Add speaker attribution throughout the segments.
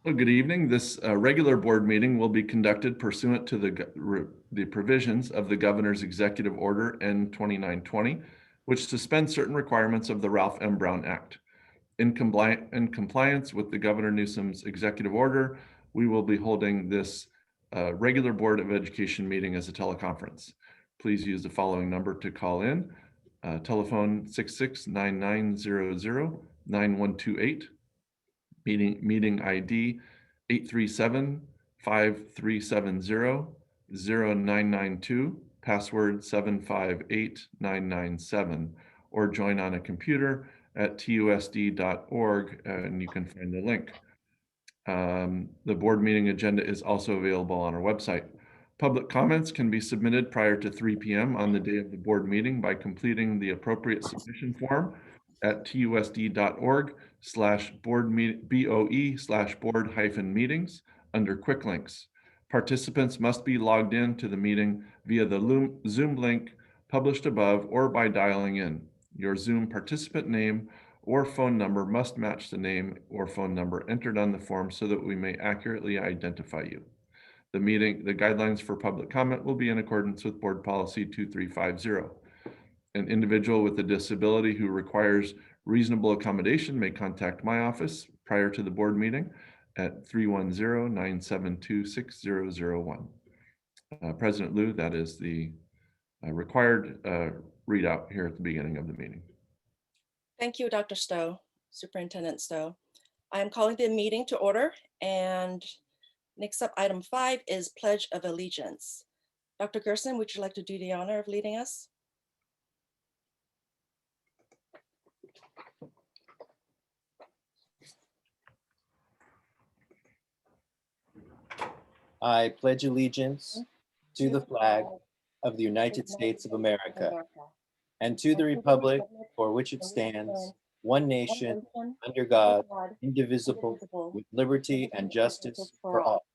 Speaker 1: Well, good evening. This regular board meeting will be conducted pursuant to the provisions of the Governor's Executive Order N-2920, which suspends certain requirements of the Ralph M. Brown Act. In compliance with the Governor Newsom's executive order, we will be holding this regular Board of Education meeting as a teleconference. Please use the following number to call in. Telephone 669900-9128. Meeting ID 837-5370-0992, password 758997, or join on a computer at TUSD.org, and you can find the link. The board meeting agenda is also available on our website. Public comments can be submitted prior to 3 p.m. on the day of the board meeting by completing the appropriate submission form at TUSD.org/board-meetings under quick links. Participants must be logged in to the meeting via the Zoom link published above or by dialing in. Your Zoom participant name or phone number must match the name or phone number entered on the form so that we may accurately identify you. The guidelines for public comment will be in accordance with Board Policy 2350. An individual with a disability who requires reasonable accommodation may contact my office prior to the board meeting at 310-972-6001. President Liu, that is the required readout here at the beginning of the meeting.
Speaker 2: Thank you, Dr. Stowe, Superintendent Stowe. I am calling the meeting to order, and next up, item 5 is Pledge of Allegiance. Dr. Gerson, would you like to do the honor of leading us?
Speaker 3: I pledge allegiance to the flag of the United States of America and to the republic for which it stands, one nation, under God, indivisible, with liberty and justice for all.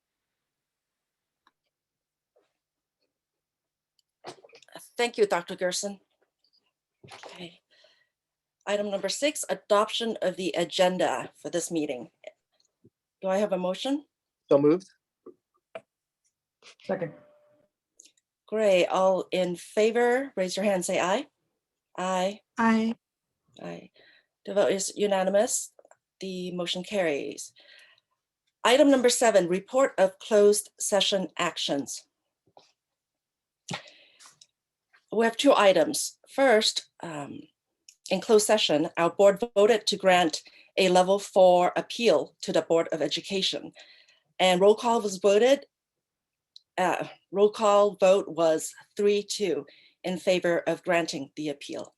Speaker 2: Thank you, Dr. Gerson. Okay. Item number 6, adoption of the agenda for this meeting. Do I have a motion?
Speaker 4: So moved. Second.
Speaker 2: Great. All in favor, raise your hand, say aye. Aye.
Speaker 5: Aye.
Speaker 2: Aye. The vote is unanimous. The motion carries. Item number 7, report of closed session actions. We have 2 items. First, in closed session, our board voted to grant a level 4 appeal to the Board of Education, and roll call vote was 3-2 in favor of granting the appeal.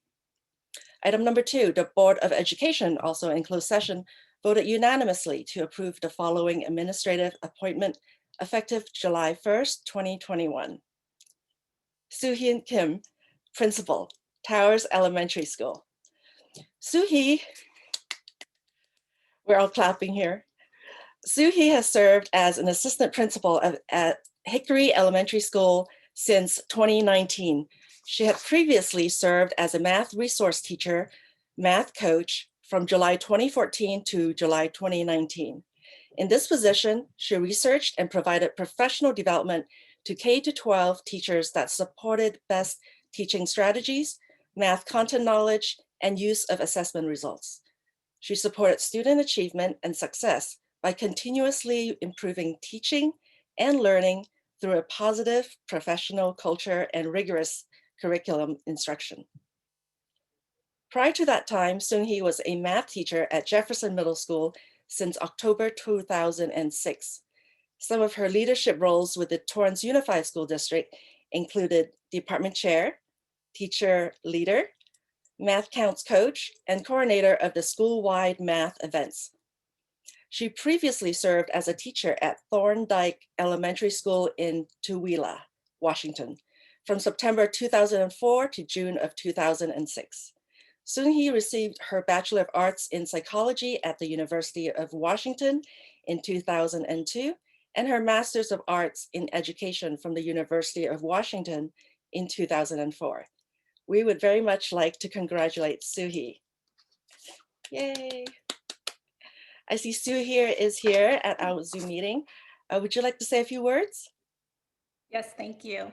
Speaker 2: Item number 2, the Board of Education, also in closed session, voted unanimously to approve the following administrative appointment effective July 1st, 2021. Soo-Hyun Kim, Principal, Towers Elementary School. Soo-Hee, we're all clapping here. Soo-Hee has served as an assistant principal at Hickory Elementary School since 2019. She had previously served as a math resource teacher, math coach from July 2014 to July 2019. In this position, she researched and provided professional development to K-12 teachers that supported best teaching strategies, math content knowledge, and use of assessment results. She supported student achievement and success by continuously improving teaching and learning through a positive professional culture and rigorous curriculum instruction. Prior to that time, Seung-Hee was a math teacher at Jefferson Middle School since October 2006. Some of her leadership roles with the Torrance Unified School District included department chair, teacher leader, math counts coach, and coordinator of the school-wide math events. She previously served as a teacher at Thorndike Elementary School in Tooele, Washington, from September 2004 to June of 2006. Seung-Hee received her Bachelor of Arts in Psychology at the University of Washington in 2002, and her Master's of Arts in Education from the University of Washington in 2004. We would very much like to congratulate Soo-Hee. Yay. I see Sue is here at our Zoom meeting. Would you like to say a few words?
Speaker 4: Yes, thank you.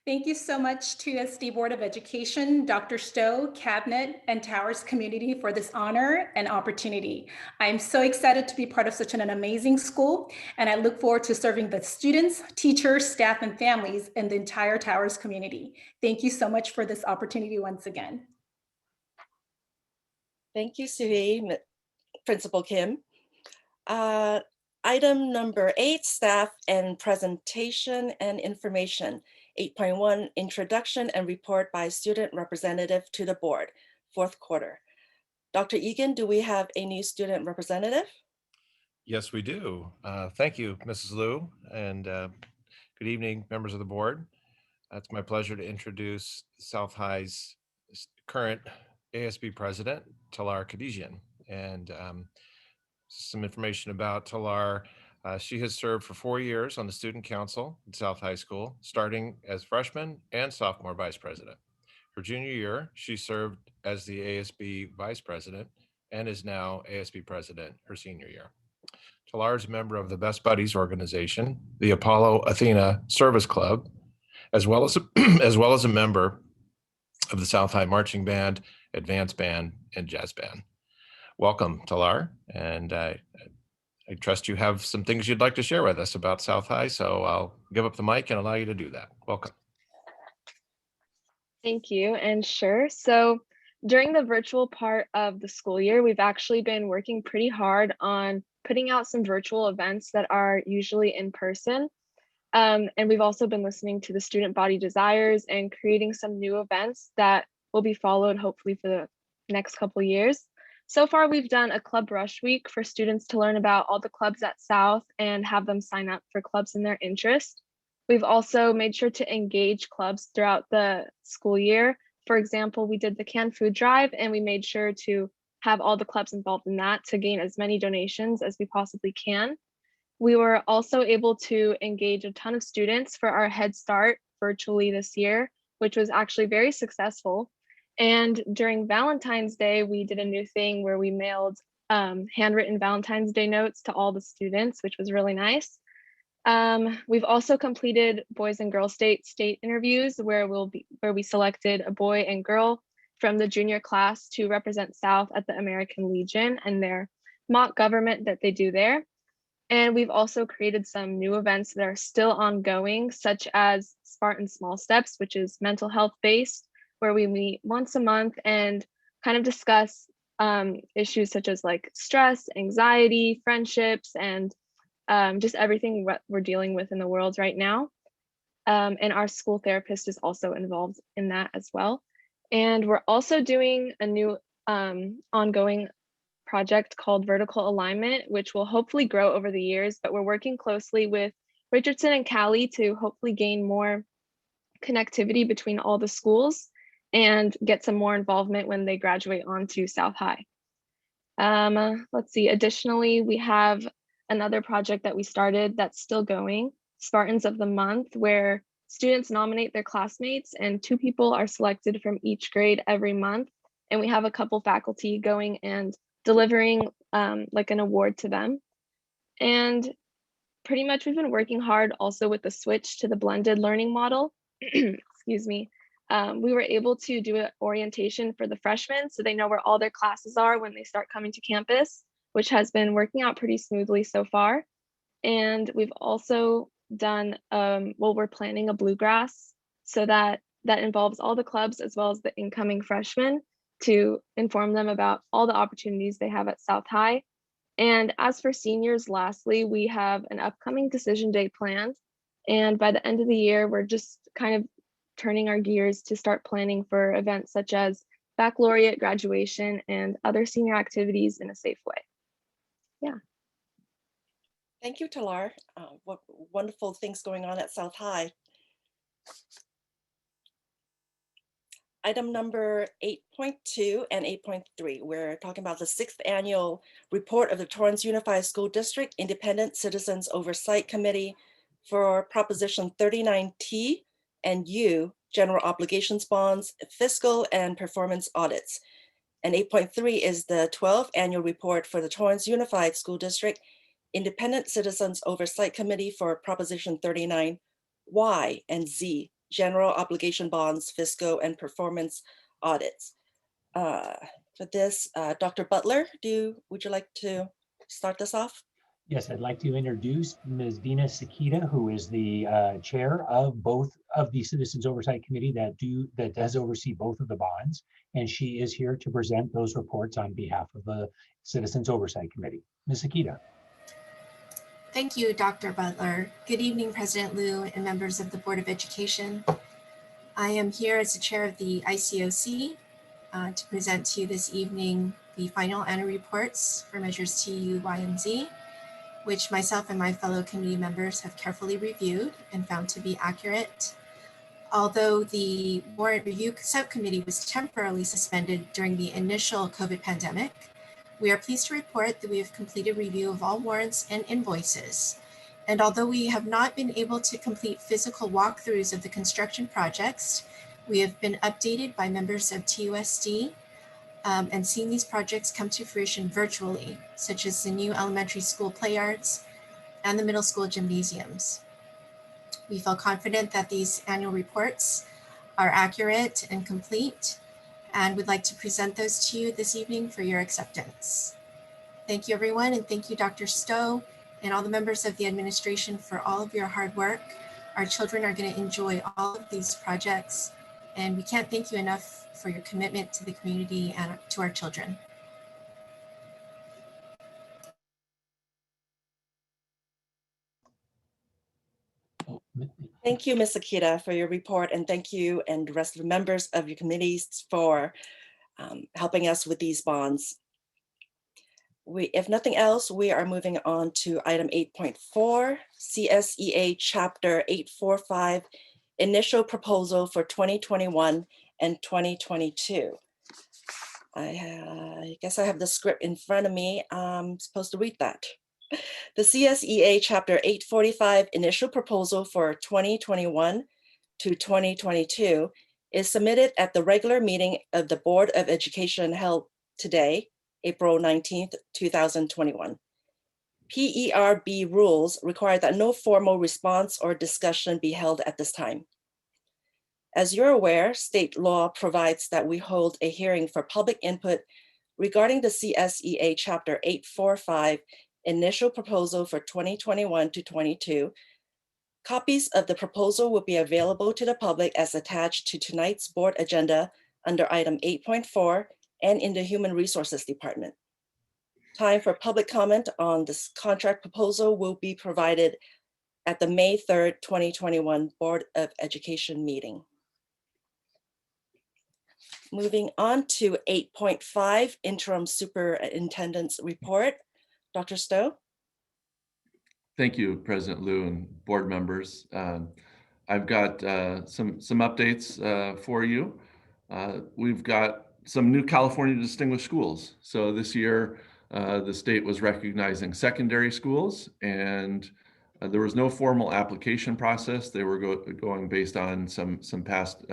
Speaker 4: Thank you so much to TUSD Board of Education, Dr. Stowe, Cabinet, and Towers community for this honor and opportunity. I am so excited to be part of such an amazing school, and I look forward to serving the students, teachers, staff, and families in the entire Towers community. Thank you so much for this opportunity once again.
Speaker 2: Thank you, Sue, Principal Kim. Item number 8, staff and presentation and information. 8.1, introduction and report by student representative to the board, 4th quarter. Dr. Egan, do we have a new student representative?
Speaker 5: Yes, we do. Thank you, Mrs. Liu, and good evening, members of the board. It's my pleasure to introduce South High's current ASB president, Talar Khadejian, and some information about Talar. She has served for 4 years on the student council at South High School, starting as freshman and sophomore vice president. Her junior year, she served as the ASB vice president and is now ASB president her senior year. Talar is a member of the Best Buddies organization, the Apollo Athena Service Club, as well as a member of the South High Marching Band, Advanced Band, and Jazz Band. Welcome, Talar, and I trust you have some things you'd like to share with us about South High, so I'll give up the mic and allow you to do that. Welcome.
Speaker 6: Thank you, and sure. So during the virtual part of the school year, we've actually been working pretty hard on putting out some virtual events that are usually in person. And we've also been listening to the student body desires and creating some new events that will be followed hopefully for the next couple of years. So far, we've done a club rush week for students to learn about all the clubs at South and have them sign up for clubs in their interest. We've also made sure to engage clubs throughout the school year. For example, we did the canned food drive and we made sure to have all the clubs involved in that to gain as many donations as we possibly can. We were also able to engage a ton of students for our Head Start virtually this year, which was actually very successful. And during Valentine's Day, we did a new thing where we mailed handwritten Valentine's Day notes to all the students, which was really nice. We've also completed boys and girls state interviews where we selected a boy and girl from the junior class to represent South at the American Legion and their mock government that they do there. And we've also created some new events that are still ongoing, such as Spartan Small Steps, which is mental health based, where we meet once a month and kind of discuss issues such as like stress, anxiety, friendships, and just everything we're dealing with in the world right now. And our school therapist is also involved in that as well. And we're also doing a new ongoing project called Vertical Alignment, which will hopefully grow over the years, but we're working closely with Richardson and Cali to hopefully gain more connectivity between all the schools and get some more involvement when they graduate onto South High. Let's see, additionally, we have another project that we started that's still going, Spartans of the Month, where students nominate their classmates and 2 people are selected from each grade every month. And we have a couple faculty going and delivering like an award to them. And pretty much we've been working hard also with the switch to the blended learning model. Excuse me. We were able to do an orientation for the freshmen so they know where all their classes are when they start coming to campus, which has been working out pretty smoothly so far. And we've also done, we're planning a bluegrass so that involves all the clubs as well as the incoming freshmen to inform them about all the opportunities they have at South High. And as for seniors, lastly, we have an upcoming decision day planned. And by the end of the year, we're just kind of turning our gears to start planning for events such as baccalaureate, graduation, and other senior activities in a safe way. Yeah.
Speaker 2: Thank you, Talar. What wonderful things going on at South High. Item number 8.2 and 8.3, we're talking about the 6th annual report of the Torrance Unified School District Independent Citizens Oversight Committee for Proposition 39T and U, General Obligations Bonds, Fiscal and Performance Audits. And 8.3 is the 12th annual report for the Torrance Unified School District Independent Citizens Oversight Committee for Proposition 39, Y and Z, General Obligation Bonds, Fisco, and Performance Audits. For this, Dr. Butler, would you like to start this off?
Speaker 7: Yes, I'd like to introduce Ms. Dina Sakita, who is the chair of both of the Citizens Oversight Committee that does oversee both of the bonds, and she is here to present those reports on behalf of the Citizens Oversight Committee. Ms. Sakita.
Speaker 8: Thank you, Dr. Butler. Good evening, President Liu and members of the Board of Education. I am here as the chair of the ICOC to present to you this evening the final annual reports for measures T, U, Y, and Z, which myself and my fellow committee members have carefully reviewed and found to be accurate. Although the warrant review subcommittee was temporarily suspended during the initial COVID pandemic, we are pleased to report that we have completed review of all warrants and invoices. And although we have not been able to complete physical walkthroughs of the construction projects, we have been updated by members of TUSD and seen these projects come to fruition virtually, such as the new elementary school play arts and the middle school gymnasiums. We feel confident that these annual reports are accurate and complete, and would like to present those to you this evening for your acceptance. Thank you, everyone, and thank you, Dr. Stowe, and all the members of the administration for all of your hard work. Our children are going to enjoy all of these projects, and we can't thank you enough for your commitment to the community and to our children.
Speaker 2: Thank you, Ms. Akita, for your report, and thank you and the rest of the members of your committees for helping us with these bonds. If nothing else, we are moving on to item 8.4, CSEA Chapter 845, Initial Proposal for 2021 and 2022. I guess I have the script in front of me. I'm supposed to read that. The CSEA Chapter 845 Initial Proposal for 2021 to 2022 is submitted at the regular meeting of the Board of Education held today, April 19th, 2021. PERB rules require that no formal response or discussion be held at this time. As you're aware, state law provides that we hold a hearing for public input regarding the CSEA Chapter 845 Initial Proposal for 2021 to 22. Copies of the proposal will be available to the public as attached to tonight's board agenda under item 8.4 and in the Human Resources Department. Time for public comment on this contract proposal will be provided at the May 3rd, 2021 Board of Education meeting. Moving on to 8.5 Interim Superintendent's Report. Dr. Stowe.
Speaker 1: Thank you, President Liu and board members. I've got some updates for you. We've got some new California Distinguished Schools. So this year, the state was recognizing secondary schools, and there was no formal application process. They were going based on some past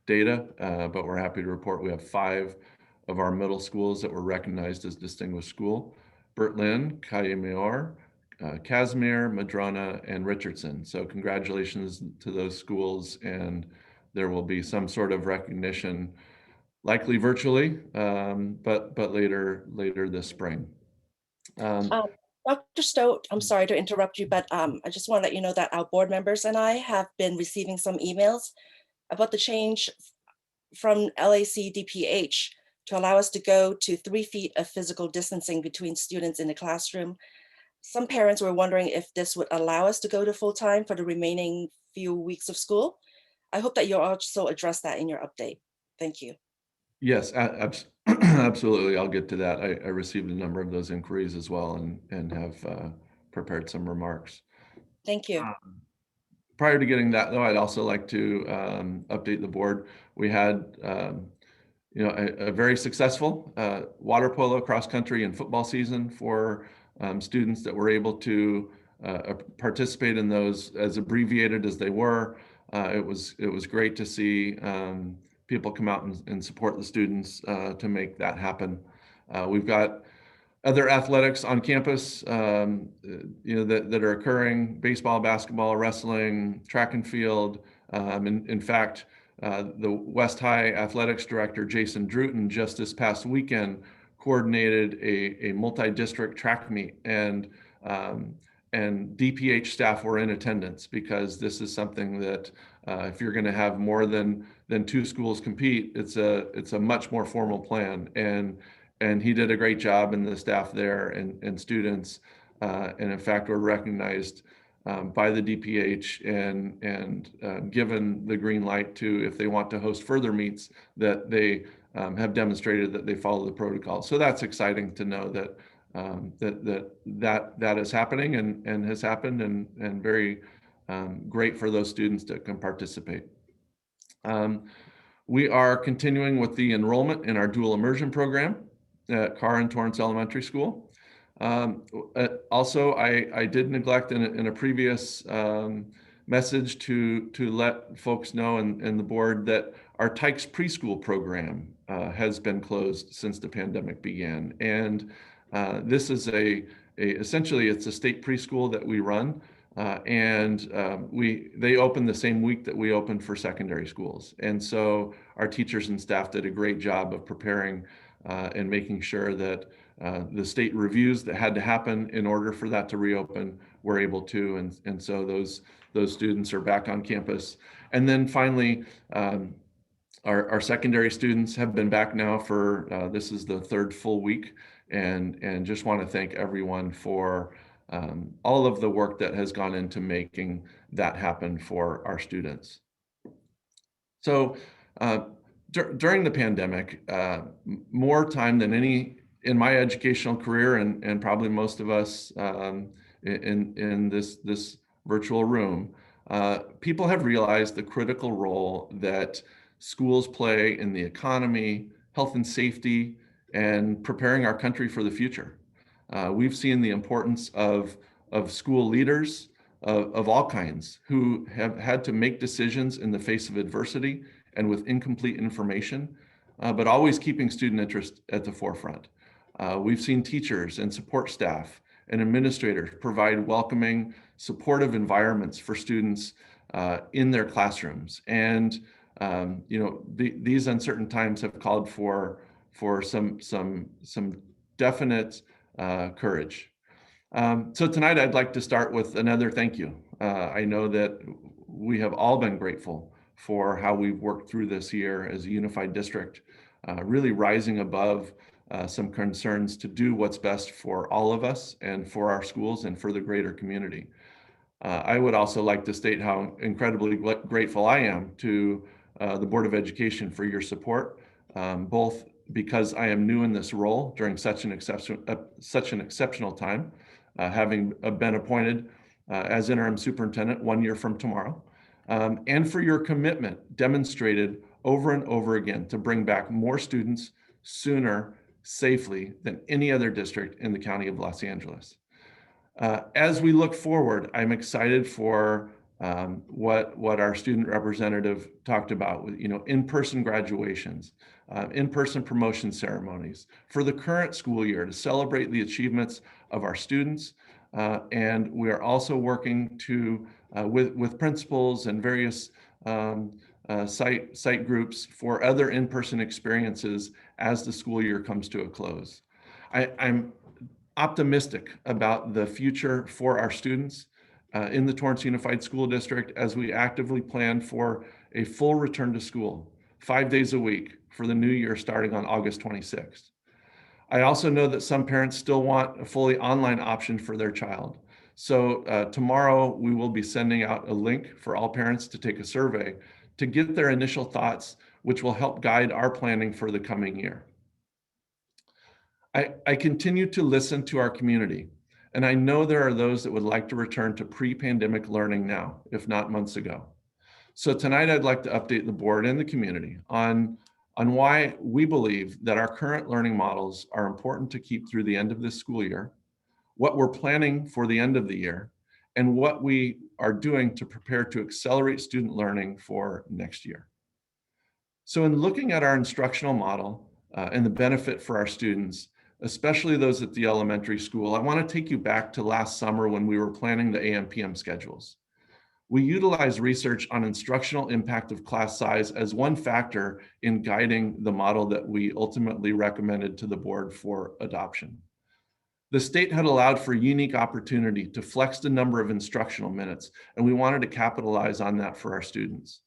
Speaker 1: data, but we're happy to report we have 5 of our middle schools that were recognized as Distinguished School: Bertlin, Calle Mayor, Casimir, Madrona, and Richardson. So congratulations to those schools, and there will be some sort of recognition, likely virtually, but later this spring.
Speaker 2: Dr. Stowe, I'm sorry to interrupt you, but I just want to let you know that our board members and I have been receiving some emails about the change from LAC-DPH to allow us to go to 3 feet of physical distancing between students in the classroom. Some parents were wondering if this would allow us to go to full-time for the remaining few weeks of school. I hope that you'll also address that in your update. Thank you.
Speaker 1: Yes, absolutely. I'll get to that. I received a number of those inquiries as well, and have prepared some remarks.
Speaker 2: Thank you.
Speaker 1: Prior to getting that, though, I'd also like to update the board. We had a very successful water polo, cross country, and football season for students that were able to participate in those, as abbreviated as they were. It was great to see people come out and support the students to make that happen. We've got other athletics on campus, that are occurring: baseball, basketball, wrestling, track and field. In fact, the West High athletics director, Jason Druten, just this past weekend coordinated a multi-district track meet, and DPH staff were in attendance, because this is something that if you're going to have more than 2 schools compete, it's a much more formal plan. And he did a great job, and the staff there and students, and in fact were recognized by the DPH and given the green light to, if they want to host further meets, that they have demonstrated that they follow the protocol. So that's exciting to know that that is happening and has happened, and very great for those students that can participate. We are continuing with the enrollment in our dual immersion program at Carr and Torrance Elementary School. Also, I did neglect in a previous message to let folks know and the board that our Tykes preschool program has been closed since the pandemic began. And this is essentially it's a state preschool that we run. They opened the same week that we opened for secondary schools. And so our teachers and staff did a great job of preparing and making sure that the state reviews that had to happen in order for that to reopen were able to. And so those students are back on campus. And then finally, our secondary students have been back now for, this is the 3rd full week. And just want to thank everyone for all of the work that has gone into making that happen for our students. So during the pandemic, more time than any in my educational career, and probably most of us in this virtual room, people have realized the critical role that schools play in the economy, health and safety, and preparing our country for the future. We've seen the importance of school leaders of all kinds who have had to make decisions in the face of adversity and with incomplete information, but always keeping student interest at the forefront. We've seen teachers and support staff and administrators provide welcoming, supportive environments for students in their classrooms. And these uncertain times have called for some definite courage. So tonight I'd like to start with another thank you. I know that we have all been grateful for how we've worked through this year as a unified district, really rising above some concerns to do what's best for all of us and for our schools and for the greater community. I would also like to state how incredibly grateful I am to the Board of Education for your support, both because I am new in this role during such an exceptional time, having been appointed as interim superintendent 1 year from tomorrow, and for your commitment demonstrated over and over again to bring back more students sooner, safely than any other district in the county of Los Angeles. As we look forward, I'm excited for what our student representative talked about, with in-person graduations, in-person promotion ceremonies for the current school year to celebrate the achievements of our students. And we are also working with principals and various site groups for other in-person experiences as the school year comes to a close. I'm optimistic about the future for our students in the Torrance Unified School District as we actively plan for a full return to school 5 days a week for the new year starting on August 26th. I also know that some parents still want a fully online option for their child. So tomorrow we will be sending out a link for all parents to take a survey to get their initial thoughts, which will help guide our planning for the coming year. I continue to listen to our community, and I know there are those that would like to return to pre-pandemic learning now, if not months ago. So tonight I'd like to update the board and the community on why we believe that our current learning models are important to keep through the end of this school year, what we're planning for the end of the year, and what we are doing to prepare to accelerate student learning for next year. So in looking at our instructional model and the benefit for our students, especially those at the elementary school, I want to take you back to last summer when we were planning the AM/PM schedules. We utilized research on instructional impact of class size as one factor in guiding the model that we ultimately recommended to the board for adoption. The state had allowed for a unique opportunity to flex the number of instructional minutes, and we wanted to capitalize on that for our students.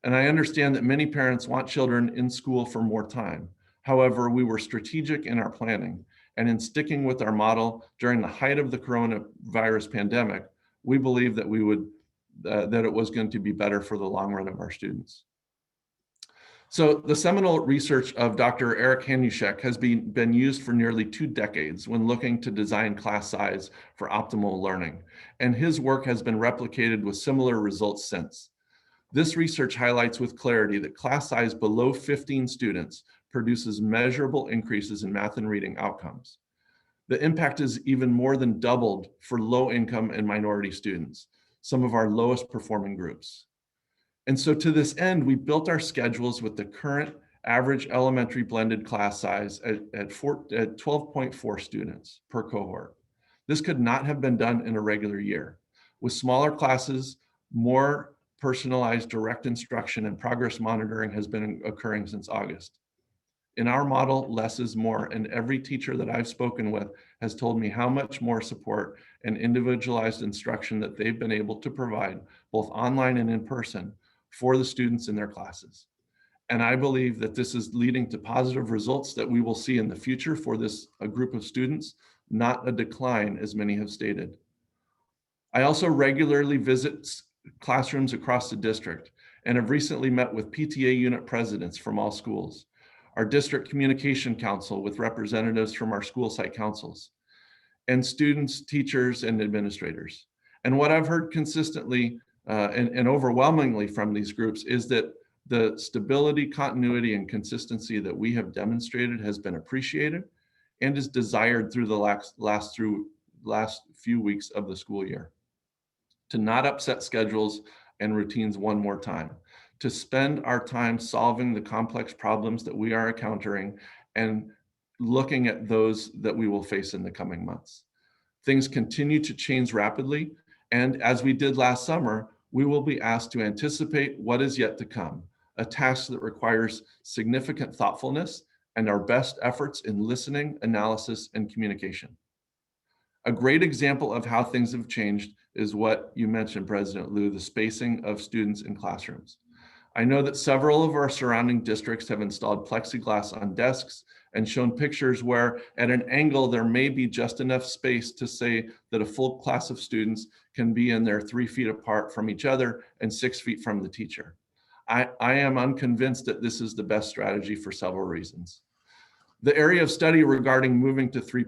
Speaker 1: And I understand that many parents want children in school for more time. However, we were strategic in our planning, and in sticking with our model during the height of the coronavirus pandemic, we believe that that it was going to be better for the long run of our students. So the seminal research of Dr. Eric Hanushek has been used for nearly 2 decades when looking to design class size for optimal learning, and his work has been replicated with similar results since. This research highlights with clarity that class size below 15 students produces measurable increases in math and reading outcomes. The impact is even more than doubled for low income and minority students, some of our lowest performing groups. And so to this end, we built our schedules with the current average elementary blended class size at 12.4 students per cohort. This could not have been done in a regular year. With smaller classes, more personalized direct instruction and progress monitoring has been occurring since August. In our model, less is more, and every teacher that I've spoken with has told me how much more support and individualized instruction that they've been able to provide, both online and in person, for the students in their classes. And I believe that this is leading to positive results that we will see in the future for this group of students, not a decline as many have stated. I also regularly visit classrooms across the district and have recently met with PTA unit presidents from all schools, our district communication council with representatives from our school site councils, and students, teachers, and administrators. And what I've heard consistently and overwhelmingly from these groups is that the stability, continuity, and consistency that we have demonstrated has been appreciated and is desired through the last few weeks of the school year. To not upset schedules and routines one more time, to spend our time solving the complex problems that we are encountering and looking at those that we will face in the coming months. Things continue to change rapidly, and as we did last summer, we will be asked to anticipate what is yet to come, a task that requires significant thoughtfulness and our best efforts in listening, analysis, and communication. A great example of how things have changed is what you mentioned, President Liu, the spacing of students in classrooms. I know that several of our surrounding districts have installed plexiglass on desks and shown pictures where at an angle there may be just enough space to say that a full class of students can be in there 3 feet apart from each other and 6 feet from the teacher. I am unconvinced that this is the best strategy for several reasons. The area of study regarding moving to 3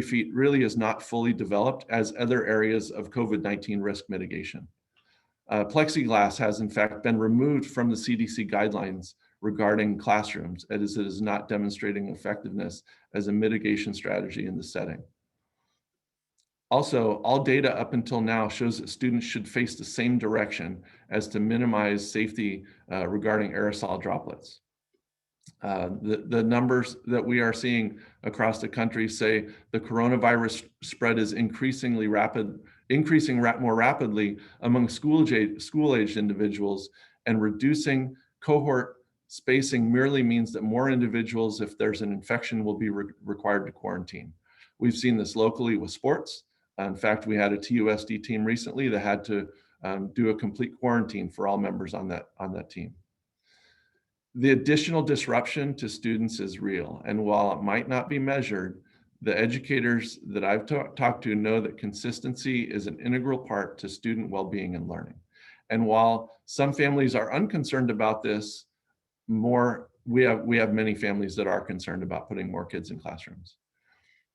Speaker 1: feet really is not fully developed as other areas of COVID-19 risk mitigation. Plexiglass has in fact been removed from the CDC guidelines regarding classrooms as it is not demonstrating effectiveness as a mitigation strategy in the setting. Also, all data up until now shows that students should face the same direction as to minimize safety regarding aerosol droplets. The numbers that we are seeing across the country say the coronavirus spread is increasing more rapidly among school-aged individuals, and reducing cohort spacing merely means that more individuals, if there's an infection, will be required to quarantine. We've seen this locally with sports. In fact, we had a TUSD team recently that had to do a complete quarantine for all members on that team. The additional disruption to students is real, and while it might not be measured, the educators that I've talked to know that consistency is an integral part to student well-being and learning. And while some families are unconcerned about this, we have many families that are concerned about putting more kids in classrooms.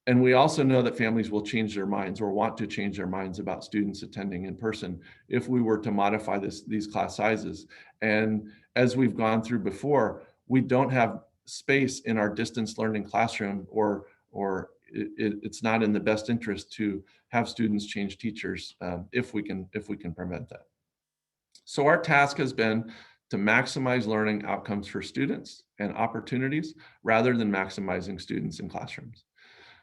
Speaker 1: And we also know that families will change their minds or want to change their minds about students attending in person if we were to modify these class sizes. And as we've gone through before, we don't have space in our distance learning classroom, or it's not in the best interest to have students change teachers if we can prevent that. So our task has been to maximize learning outcomes for students and opportunities rather than maximizing students in classrooms.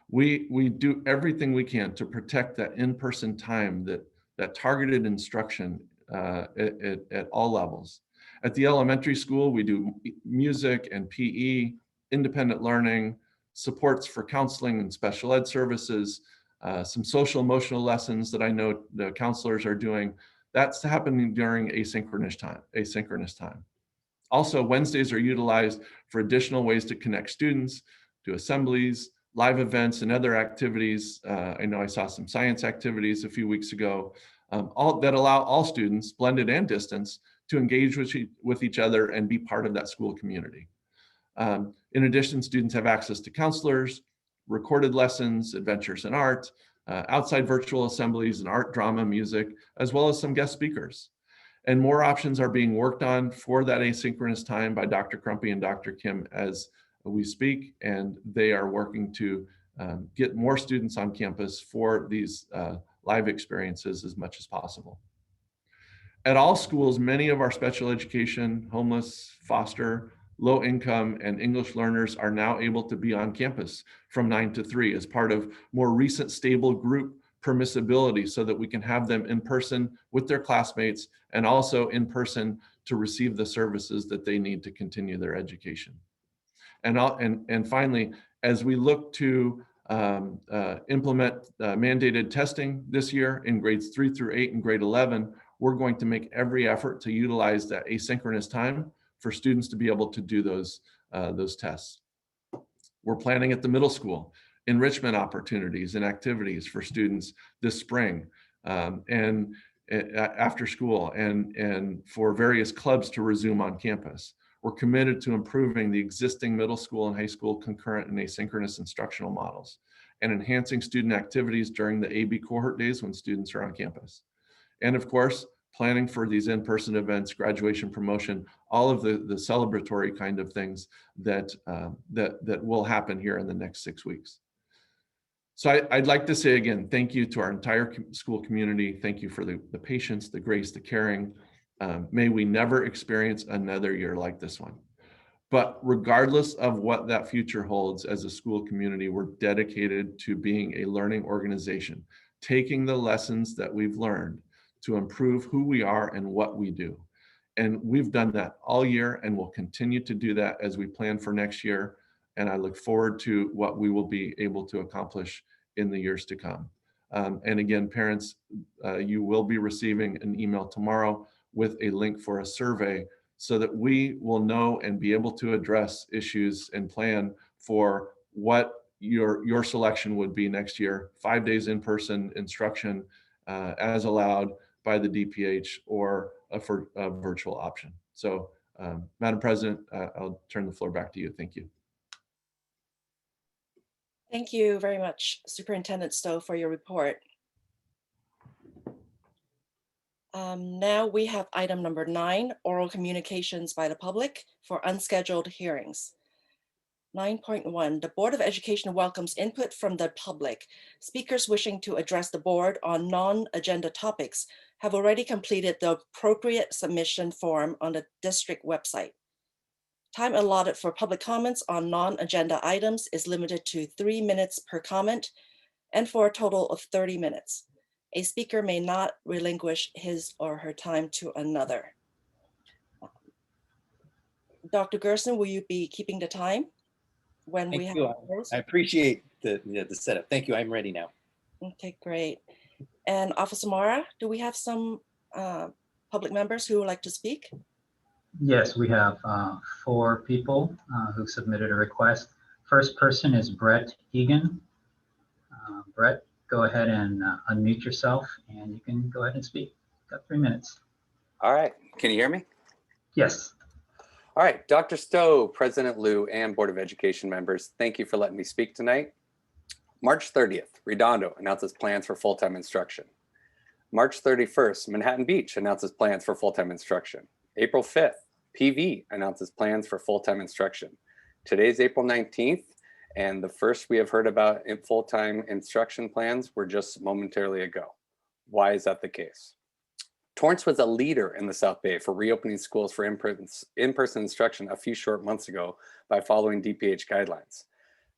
Speaker 1: We do everything we can to protect that in-person time, that targeted instruction at all levels. At the elementary school, we do music and PE, independent learning, supports for counseling and special ed services, some social emotional lessons that I know the counselors are doing. That's happening during asynchronous time. Also, Wednesdays are utilized for additional ways to connect students to assemblies, live events, and other activities. I know I saw some science activities a few weeks ago, all that allow all students, blended and distance, to engage with each other and be part of that school community. In addition, students have access to counselors, recorded lessons, adventures in art, outside virtual assemblies and art, drama, music, as well as some guest speakers. And more options are being worked on for that asynchronous time by Dr. Crumpy and Dr. Kim as we speak, and they are working to get more students on campus for these live experiences as much as possible. At all schools, many of our special education, homeless, foster, low income, and English learners are now able to be on campus from 9 to 3 as part of more recent stable group permissibility, so that we can have them in person with their classmates and also in person to receive the services that they need to continue their education. And finally, as we look to implement mandated testing this year in grades 3 through 8 and grade 11, we're going to make every effort to utilize that asynchronous time for students to be able to do those tests. We're planning at the middle school enrichment opportunities and activities for students this spring and after school, and for various clubs to resume on campus. We're committed to improving the existing middle school and high school concurrent and asynchronous instructional models and enhancing student activities during the AB cohort days when students are on campus. And of course, planning for these in-person events, graduation, promotion, all of the celebratory kind of things that will happen here in the next 6 weeks. So I'd like to say again, thank you to our entire school community. Thank you for the patience, the grace, the caring. May we never experience another year like this one. But regardless of what that future holds, as a school community, we're dedicated to being a learning organization, taking the lessons that we've learned to improve who we are and what we do. And we've done that all year, and we'll continue to do that as we plan for next year. And I look forward to what we will be able to accomplish in the years to come. And again, parents, you will be receiving an email tomorrow with a link for a survey so that we will know and be able to address issues and plan for what your selection would be next year. 5 days in-person instruction as allowed by the DPH, or for a virtual option. So Madam President, I'll turn the floor back to you. Thank you.
Speaker 2: Thank you very much, Superintendent Stowe, for your report. Now we have item number 9, oral communications by the public for unscheduled hearings. 9.1, the Board of Education welcomes input from the public. Speakers wishing to address the board on non-agenda topics have already completed the appropriate submission form on the district website. Time allotted for public comments on non-agenda items is limited to 3 minutes per comment and for a total of 30 minutes. A speaker may not relinquish his or her time to another. Dr. Gerson, will you be keeping the time when we have those?
Speaker 3: I appreciate the setup. Thank you. I'm ready now.
Speaker 2: Okay, great. And Officer Mara, do we have some public members who would like to speak?
Speaker 9: Yes, we have 4 people who submitted a request. First person is Brett Egan. Brett, go ahead and unmute yourself and you can go ahead and speak. Got 3 minutes.
Speaker 10: All right, can you hear me?
Speaker 9: Yes.
Speaker 10: All right, Dr. Stowe, President Liu, and Board of Education members, thank you for letting me speak tonight. March 30th, Redondo announces plans for full-time instruction. March 31st, Manhattan Beach announces plans for full-time instruction. April 5th, PV announces plans for full-time instruction. Today's April 19th, and the first we have heard about in full-time instruction plans were just momentarily ago. Why is that the case? Torrance was a leader in the South Bay for reopening schools for in-person instruction a few short months ago by following DPH guidelines.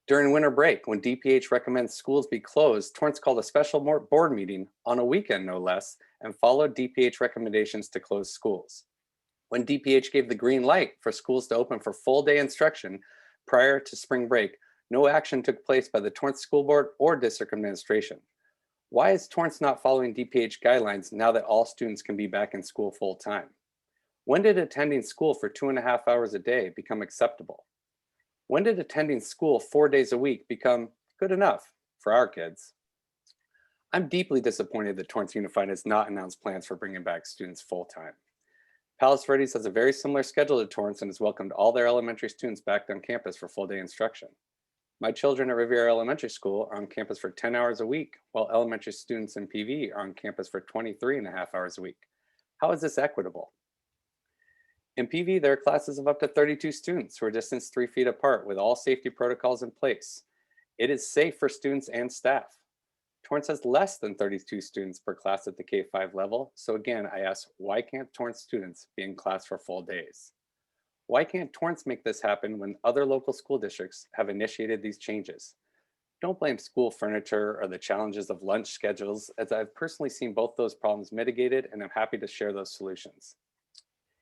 Speaker 10: During winter break, when DPH recommends schools be closed, Torrance called a special board meeting on a weekend, no less, and followed DPH recommendations to close schools. When DPH gave the green light for schools to open for full day instruction prior to spring break, no action took place by the Torrance School Board or district administration. Why is Torrance not following DPH guidelines now that all students can be back in school full time? When did attending school for 2.5 hours a day become acceptable? When did attending school 4 days a week become good enough for our kids? I'm deeply disappointed that Torrance Unified has not announced plans for bringing back students full time. Palos Verdes has a very similar schedule to Torrance and has welcomed all their elementary students back on campus for full day instruction. My children at Riviera Elementary School are on campus for 10 hours a week, while elementary students in PV are on campus for 23.5 hours a week. How is this equitable? In PV, there are classes of up to 32 students who are distanced 3 feet apart with all safety protocols in place. It is safe for students and staff. Torrance has less than 32 students per class at the K-5 level. So again, I ask, why can't Torrance students be in class for full days? Why can't Torrance make this happen when other local school districts have initiated these changes? Don't blame school furniture or the challenges of lunch schedules, as I've personally seen both those problems mitigated, and I'm happy to share those solutions.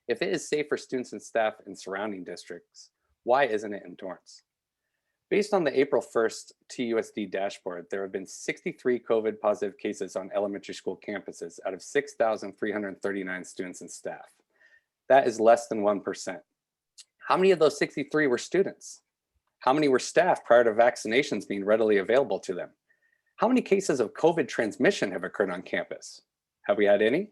Speaker 10: If it is safe for students and staff in surrounding districts, why isn't it in Torrance? Based on the April 1st TUSD dashboard, there have been 63 COVID positive cases on elementary school campuses out of 6,339 students and staff. That is less than 1%. How many of those 63 were students? How many were staff prior to vaccinations being readily available to them? How many cases of COVID transmission have occurred on campus? Have we had any?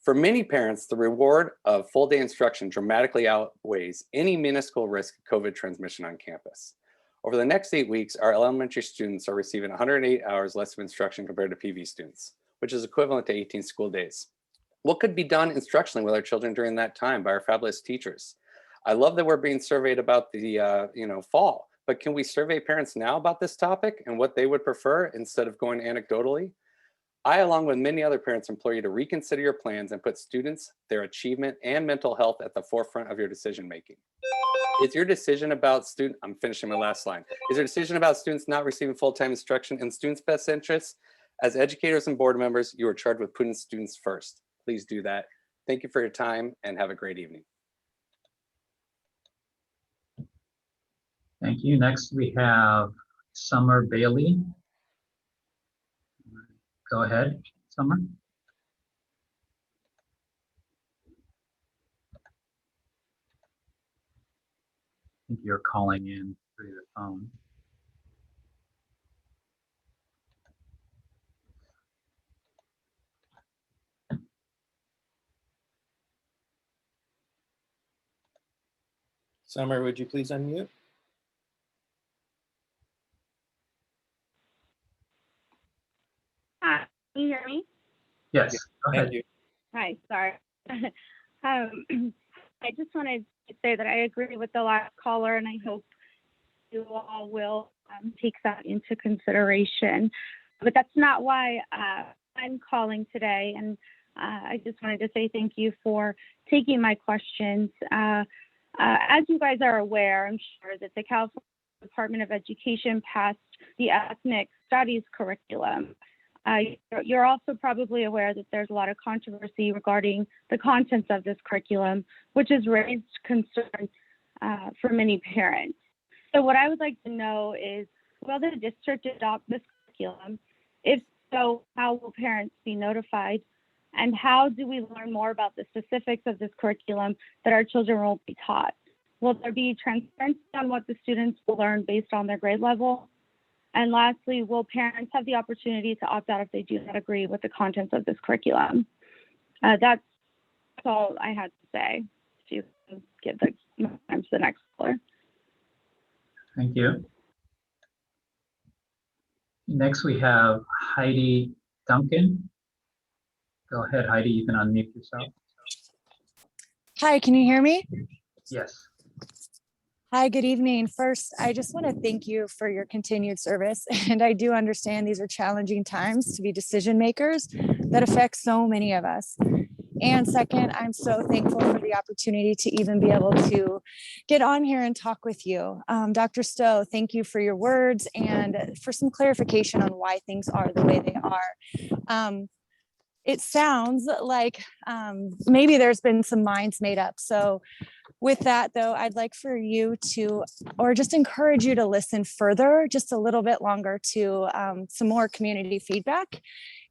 Speaker 10: For many parents, the reward of full day instruction dramatically outweighs any minuscule risk of COVID transmission on campus. Over the next 8 weeks, our elementary students are receiving 108 hours less of instruction compared to PV students, which is equivalent to 18 school days. What could be done instructionally with our children during that time by our fabulous teachers? I love that we're being surveyed about the fall, but can we survey parents now about this topic and what they would prefer instead of going anecdotally? I, along with many other parents, implore you to reconsider your plans and put students, their achievement, and mental health at the forefront of your decision making. Is your decision about I'm finishing my last line. Is your decision about students not receiving full-time instruction in students' best interests? As educators and board members, you are charged with putting students first. Please do that. Thank you for your time and have a great evening.
Speaker 9: Thank you. Next, we have Summer Bailey. Go ahead, Summer. I think you're calling in through the phone.
Speaker 3: Summer, would you please unmute?
Speaker 11: Hi, can you hear me?
Speaker 9: Yes, go ahead.
Speaker 3: Thank you.
Speaker 11: Hi, sorry. I just wanted to say that I agree with the last caller, and I hope you all will take that into consideration. But that's not why I'm calling today. And I just wanted to say thank you for taking my questions. As you guys are aware, I'm sure that the California Department of Education passed the ethnic studies curriculum. You're also probably aware that there's a lot of controversy regarding the contents of this curriculum, which has raised concern for many parents. So what I would like to know is, will the district adopt this curriculum? If so, how will parents be notified? And how do we learn more about the specifics of this curriculum that our children will be taught? Will there be transparency on what the students will learn based on their grade level? And lastly, will parents have the opportunity to opt out if they do not agree with the contents of this curriculum? That's all I had to say. If you can give the time to the next caller.
Speaker 9: Thank you. Next, we have Heidi Duncan. Go ahead, Heidi, you can unmute yourself.
Speaker 12: Hi, can you hear me?
Speaker 9: Yes.
Speaker 12: Hi, good evening. First, I just want to thank you for your continued service. And I do understand these are challenging times to be decision makers that affect so many of us. And second, I'm so thankful for the opportunity to even be able to get on here and talk with you. Dr. Stowe, thank you for your words and for some clarification on why things are the way they are. It sounds like maybe there's been some minds made up. So with that, though, I'd like for you to, or just encourage you to listen further, just a little bit longer to some more community feedback.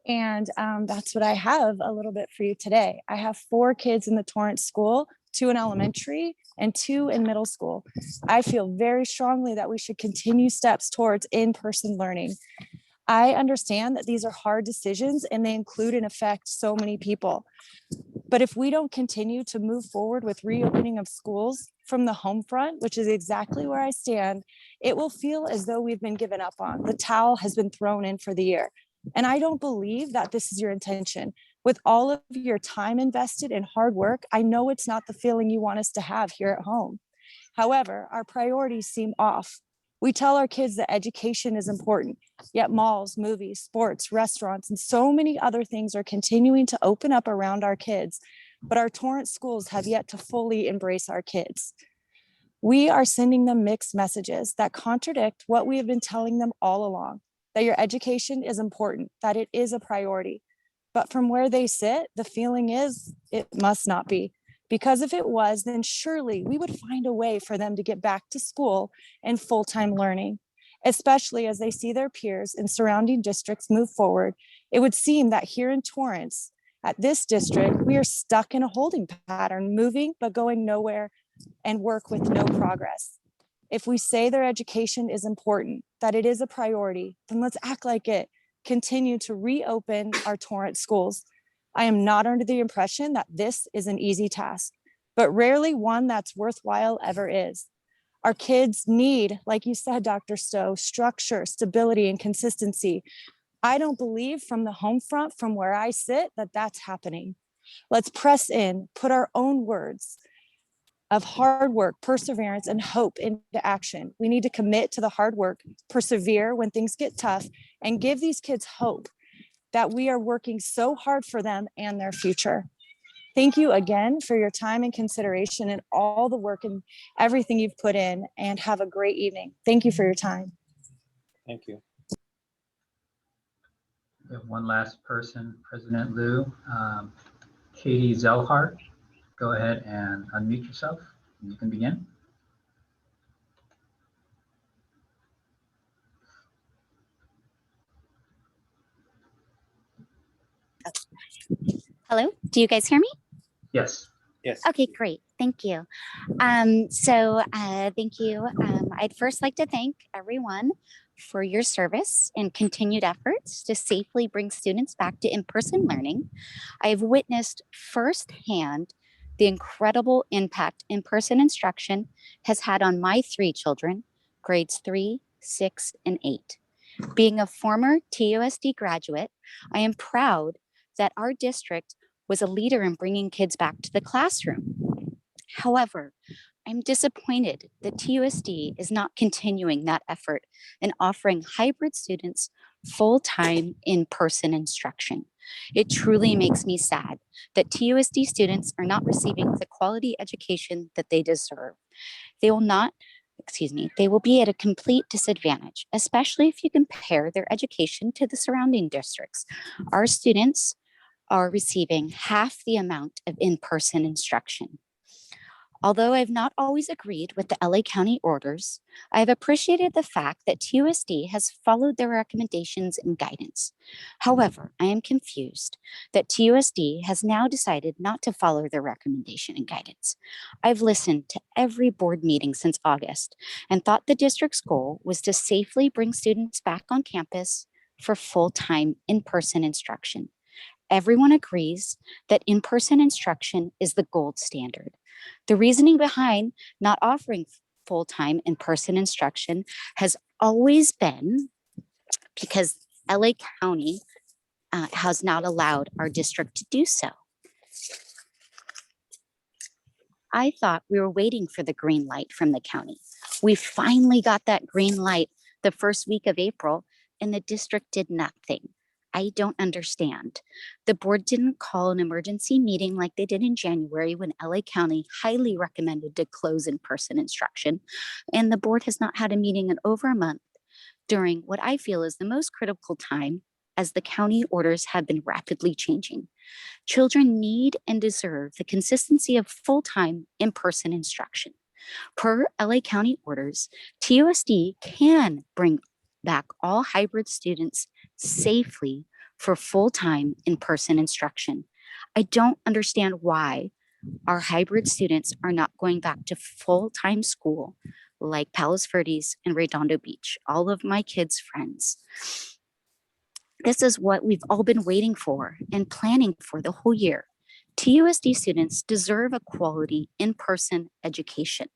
Speaker 12: And that's what I have a little bit for you today. I have 4 kids in the Torrance school, 2 in elementary and 2 in middle school. I feel very strongly that we should continue steps towards in-person learning. I understand that these are hard decisions and they include and affect so many people. But if we don't continue to move forward with reopening of schools from the home front, which is exactly where I stand, it will feel as though we've been given up on. The towel has been thrown in for the year. And I don't believe that this is your intention. With all of your time invested in hard work, I know it's not the feeling you want us to have here at home. However, our priorities seem off. We tell our kids that education is important, yet malls, movies, sports, restaurants, and so many other things are continuing to open up around our kids, but our Torrance schools have yet to fully embrace our kids. We are sending them mixed messages that contradict what we have been telling them all along, that your education is important, that it is a priority. But from where they sit, the feeling is it must not be. Because if it was, then surely we would find a way for them to get back to school and full-time learning, especially as they see their peers in surrounding districts move forward. It would seem that here in Torrance, at this district, we are stuck in a holding pattern, moving but going nowhere and work with no progress. If we say their education is important, that it is a priority, then let's act like it. Continue to reopen our Torrance schools. I am not under the impression that this is an easy task, but rarely one that's worthwhile ever is. Our kids need, like you said, Dr. Stowe, structure, stability, and consistency. I don't believe from the home front, from where I sit, that that's happening. Let's press in, put our own words of hard work, perseverance, and hope into action. We need to commit to the hard work, persevere when things get tough, and give these kids hope that we are working so hard for them and their future. Thank you again for your time and consideration and all the work and everything you've put in, and have a great evening. Thank you for your time.
Speaker 3: Thank you.
Speaker 9: We have one last person, President Liu. Katie Zellhart, go ahead and unmute yourself. You can begin.
Speaker 13: Hello, do you guys hear me?
Speaker 9: Yes.
Speaker 3: Yes.
Speaker 13: Okay, great. Thank you. Thank you. I'd first like to thank everyone for your service and continued efforts to safely bring students back to in-person learning. I've witnessed firsthand the incredible impact in-person instruction has had on my 3 children, grades 3, 6, and 8. Being a former TUSD graduate, I am proud that our district was a leader in bringing kids back to the classroom. However, I'm disappointed that TUSD is not continuing that effort and offering hybrid students full-time in-person instruction. It truly makes me sad that TUSD students are not receiving the quality education that they deserve. They will be at a complete disadvantage, especially if you compare their education to the surrounding districts. Our students are receiving half the amount of in-person instruction. Although I've not always agreed with the LA County orders, I've appreciated the fact that TUSD has followed their recommendations and guidance. However, I am confused that TUSD has now decided not to follow their recommendation and guidance. I've listened to every board meeting since August and thought the district's goal was to safely bring students back on campus for full-time in-person instruction. Everyone agrees that in-person instruction is the gold standard. The reasoning behind not offering full-time in-person instruction has always been because LA County has not allowed our district to do so. I thought we were waiting for the green light from the county. We finally got that green light the first week of April, and the district did nothing. I don't understand. The board didn't call an emergency meeting like they did in January when LA County highly recommended to close in-person instruction, and the board has not had a meeting in over a month during what I feel is the most critical time as the county orders have been rapidly changing. Children need and deserve the consistency of full-time in-person instruction. Per LA County orders, TUSD can bring back all hybrid students safely for full-time in-person instruction. I don't understand why our hybrid students are not going back to full-time school like Palos Verdes and Redondo Beach, all of my kids' friends. This is what we've all been waiting for and planning for the whole year. TUSD students deserve a quality in-person education.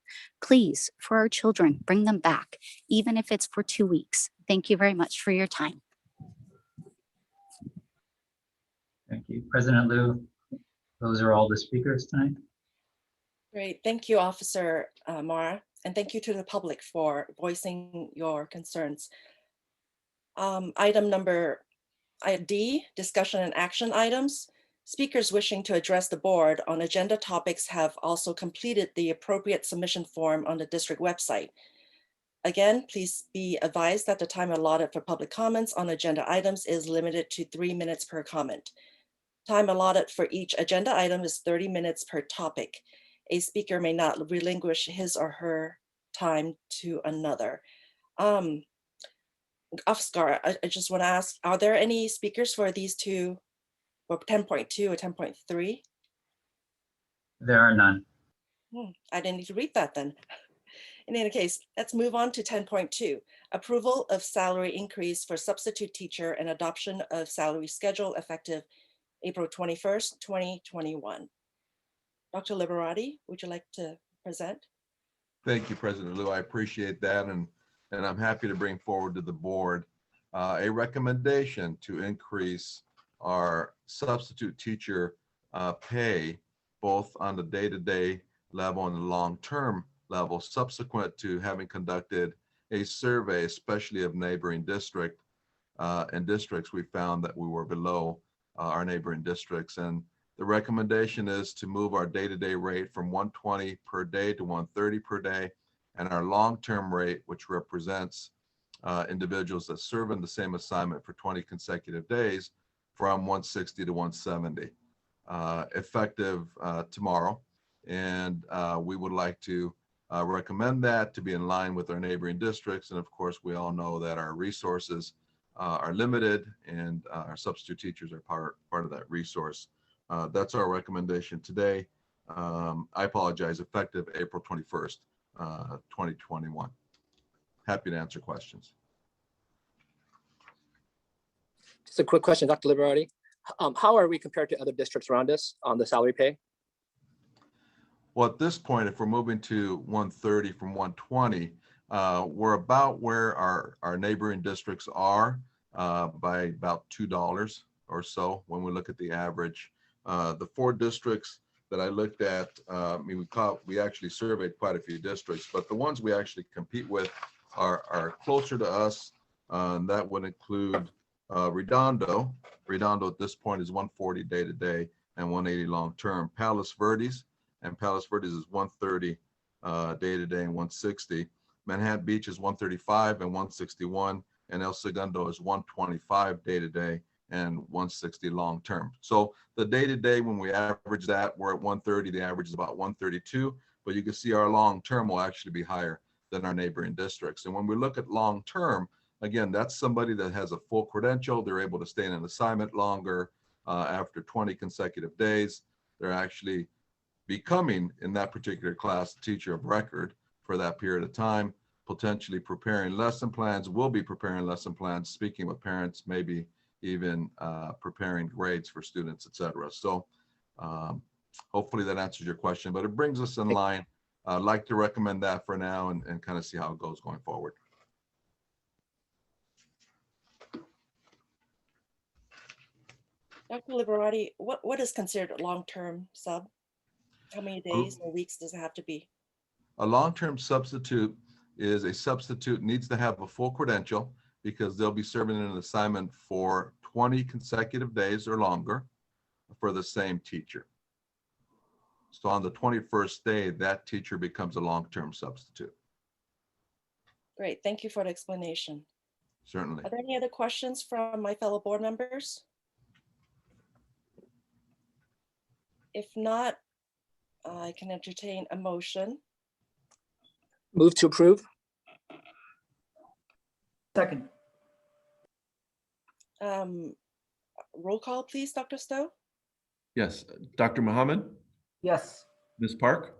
Speaker 13: Please, for our children, bring them back, even if it's for 2 weeks. Thank you very much for your time.
Speaker 9: Thank you. President Liu, those are all the speakers tonight.
Speaker 2: Great. Thank you, Officer Mara, and thank you to the public for voicing your concerns. Item number D, discussion and action items. Speakers wishing to address the board on agenda topics have also completed the appropriate submission form on the district website. Again, please be advised that the time allotted for public comments on agenda items is limited to 3 minutes per comment. Time allotted for each agenda item is 30 minutes per topic. A speaker may not relinquish his or her time to another. Oscar, I just want to ask, are there any speakers for these two, or 10.2 or 10.3?
Speaker 9: There are none.
Speaker 2: I didn't need to read that then. In any case, let's move on to 10.2, approval of salary increase for substitute teacher and adoption of salary schedule effective April 21st, 2021. Dr. Liberati, would you like to present?
Speaker 14: Thank you, President Liu. I appreciate that, and I'm happy to bring forward to the board a recommendation to increase our substitute teacher pay, both on the day-to-day level and the long-term level, subsequent to having conducted a survey, especially of neighboring districts. We found that we were below our neighboring districts, and the recommendation is to move our day-to-day rate from 120 per day to 130 per day, and our long-term rate, which represents individuals that serve in the same assignment for 20 consecutive days, from 160 to 170, effective tomorrow. And we would like to recommend that to be in line with our neighboring districts. And of course, we all know that our resources are limited, and our substitute teachers are part of that resource. That's our recommendation today. I apologize, effective April 21st, 2021. Happy to answer questions.
Speaker 15: Just a quick question, Dr. Liberati. How are we compared to other districts around us on the salary pay?
Speaker 14: Well, at this point, if we're moving to 130 from 120, we're about where our neighboring districts are by about $2 or so when we look at the average. The 4 districts that I looked at, we actually surveyed quite a few districts, but the ones we actually compete with are closer to us. That would include Redondo. Redondo at this point is 140 day to day and 180 long term. Palos Verdes, and Palos Verdes is 130 day to day and 160. Manhattan Beach is 135 and 161, and El Segundo is 125 day to day and 160 long term. So the day to day, when we average that, we're at 130. The average is about 132, but you can see our long term will actually be higher than our neighboring districts. And when we look at long term, again, that's somebody that has a full credential. They're able to stay in an assignment longer after 20 consecutive days. They're actually becoming, in that particular class, the teacher of record for that period of time, potentially preparing lesson plans, will be preparing lesson plans, speaking with parents, maybe even preparing grades for students, etc. So hopefully that answers your question, but it brings us in line. I'd like to recommend that for now and kind of see how it goes going forward.
Speaker 2: Dr. Liberati, what is considered a long-term sub? How many days or weeks does it have to be?
Speaker 14: A long-term substitute is a substitute needs to have a full credential because they'll be serving in an assignment for 20 consecutive days or longer for the same teacher. So on the 21st day, that teacher becomes a long-term substitute.
Speaker 2: Great, thank you for the explanation.
Speaker 14: Certainly.
Speaker 2: Are there any other questions from my fellow board members? If not, I can entertain a motion.
Speaker 15: Move to approve.
Speaker 16: Second.
Speaker 2: Roll call, please, Dr. Stowe?
Speaker 1: Yes, Dr. Muhammad,
Speaker 16: Yes.
Speaker 1: Ms. Park,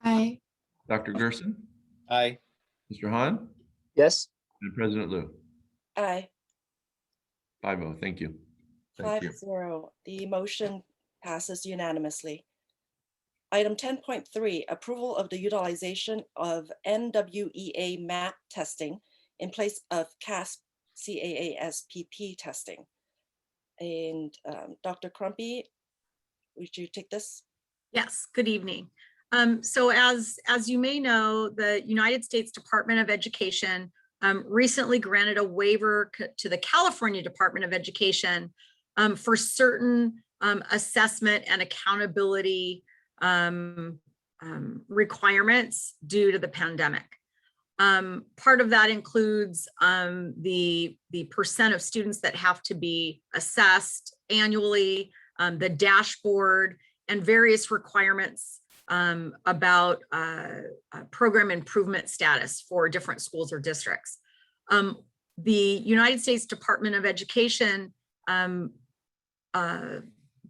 Speaker 8: Aye.
Speaker 1: Dr. Gerson,
Speaker 3: Aye.
Speaker 1: Mr. Hahn,
Speaker 15: Yes.
Speaker 1: and President Liu.
Speaker 2: Aye.
Speaker 1: 5-0, thank you.
Speaker 14: Thank you.
Speaker 2: 5-0. The motion passes unanimously. Item 10.3, approval of the utilization of NWEA MAP testing in place of CAASPP testing. And Dr. Crumpy, would you take this?
Speaker 17: Yes, good evening. So as you may know, the United States Department of Education recently granted a waiver to the California Department of Education for certain assessment and accountability requirements due to the pandemic. Part of that includes the percent of students that have to be assessed annually, the dashboard, and various requirements about program improvement status for different schools or districts. The United States Department of Education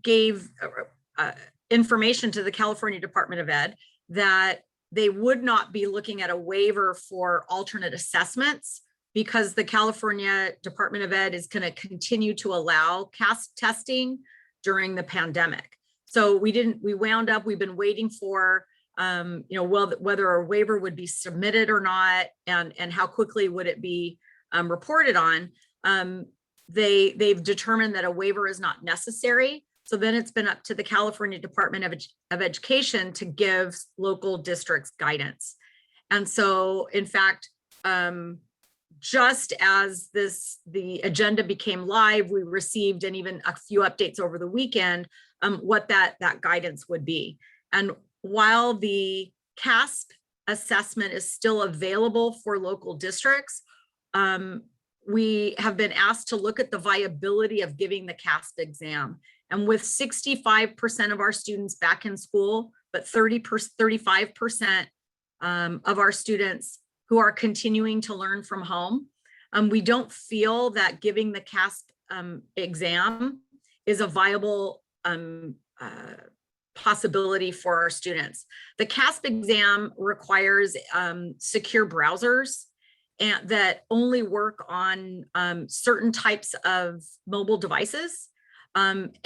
Speaker 17: gave information to the California Department of Ed that they would not be looking at a waiver for alternate assessments because the California Department of Ed is going to continue to allow CASP testing during the pandemic. So we've been waiting for, whether a waiver would be submitted or not, and how quickly would it be reported on. They've determined that a waiver is not necessary. So then it's been up to the California Department of Education to give local districts guidance. And so, in fact, just as the agenda became live, we received, and even a few updates over the weekend, what that guidance would be. And while the CASP assessment is still available for local districts, we have been asked to look at the viability of giving the CASP exam. And with 65% of our students back in school, but 35% of our students who are continuing to learn from home, we don't feel that giving the CASP exam is a viable possibility for our students. The CASP exam requires secure browsers and that only work on certain types of mobile devices. And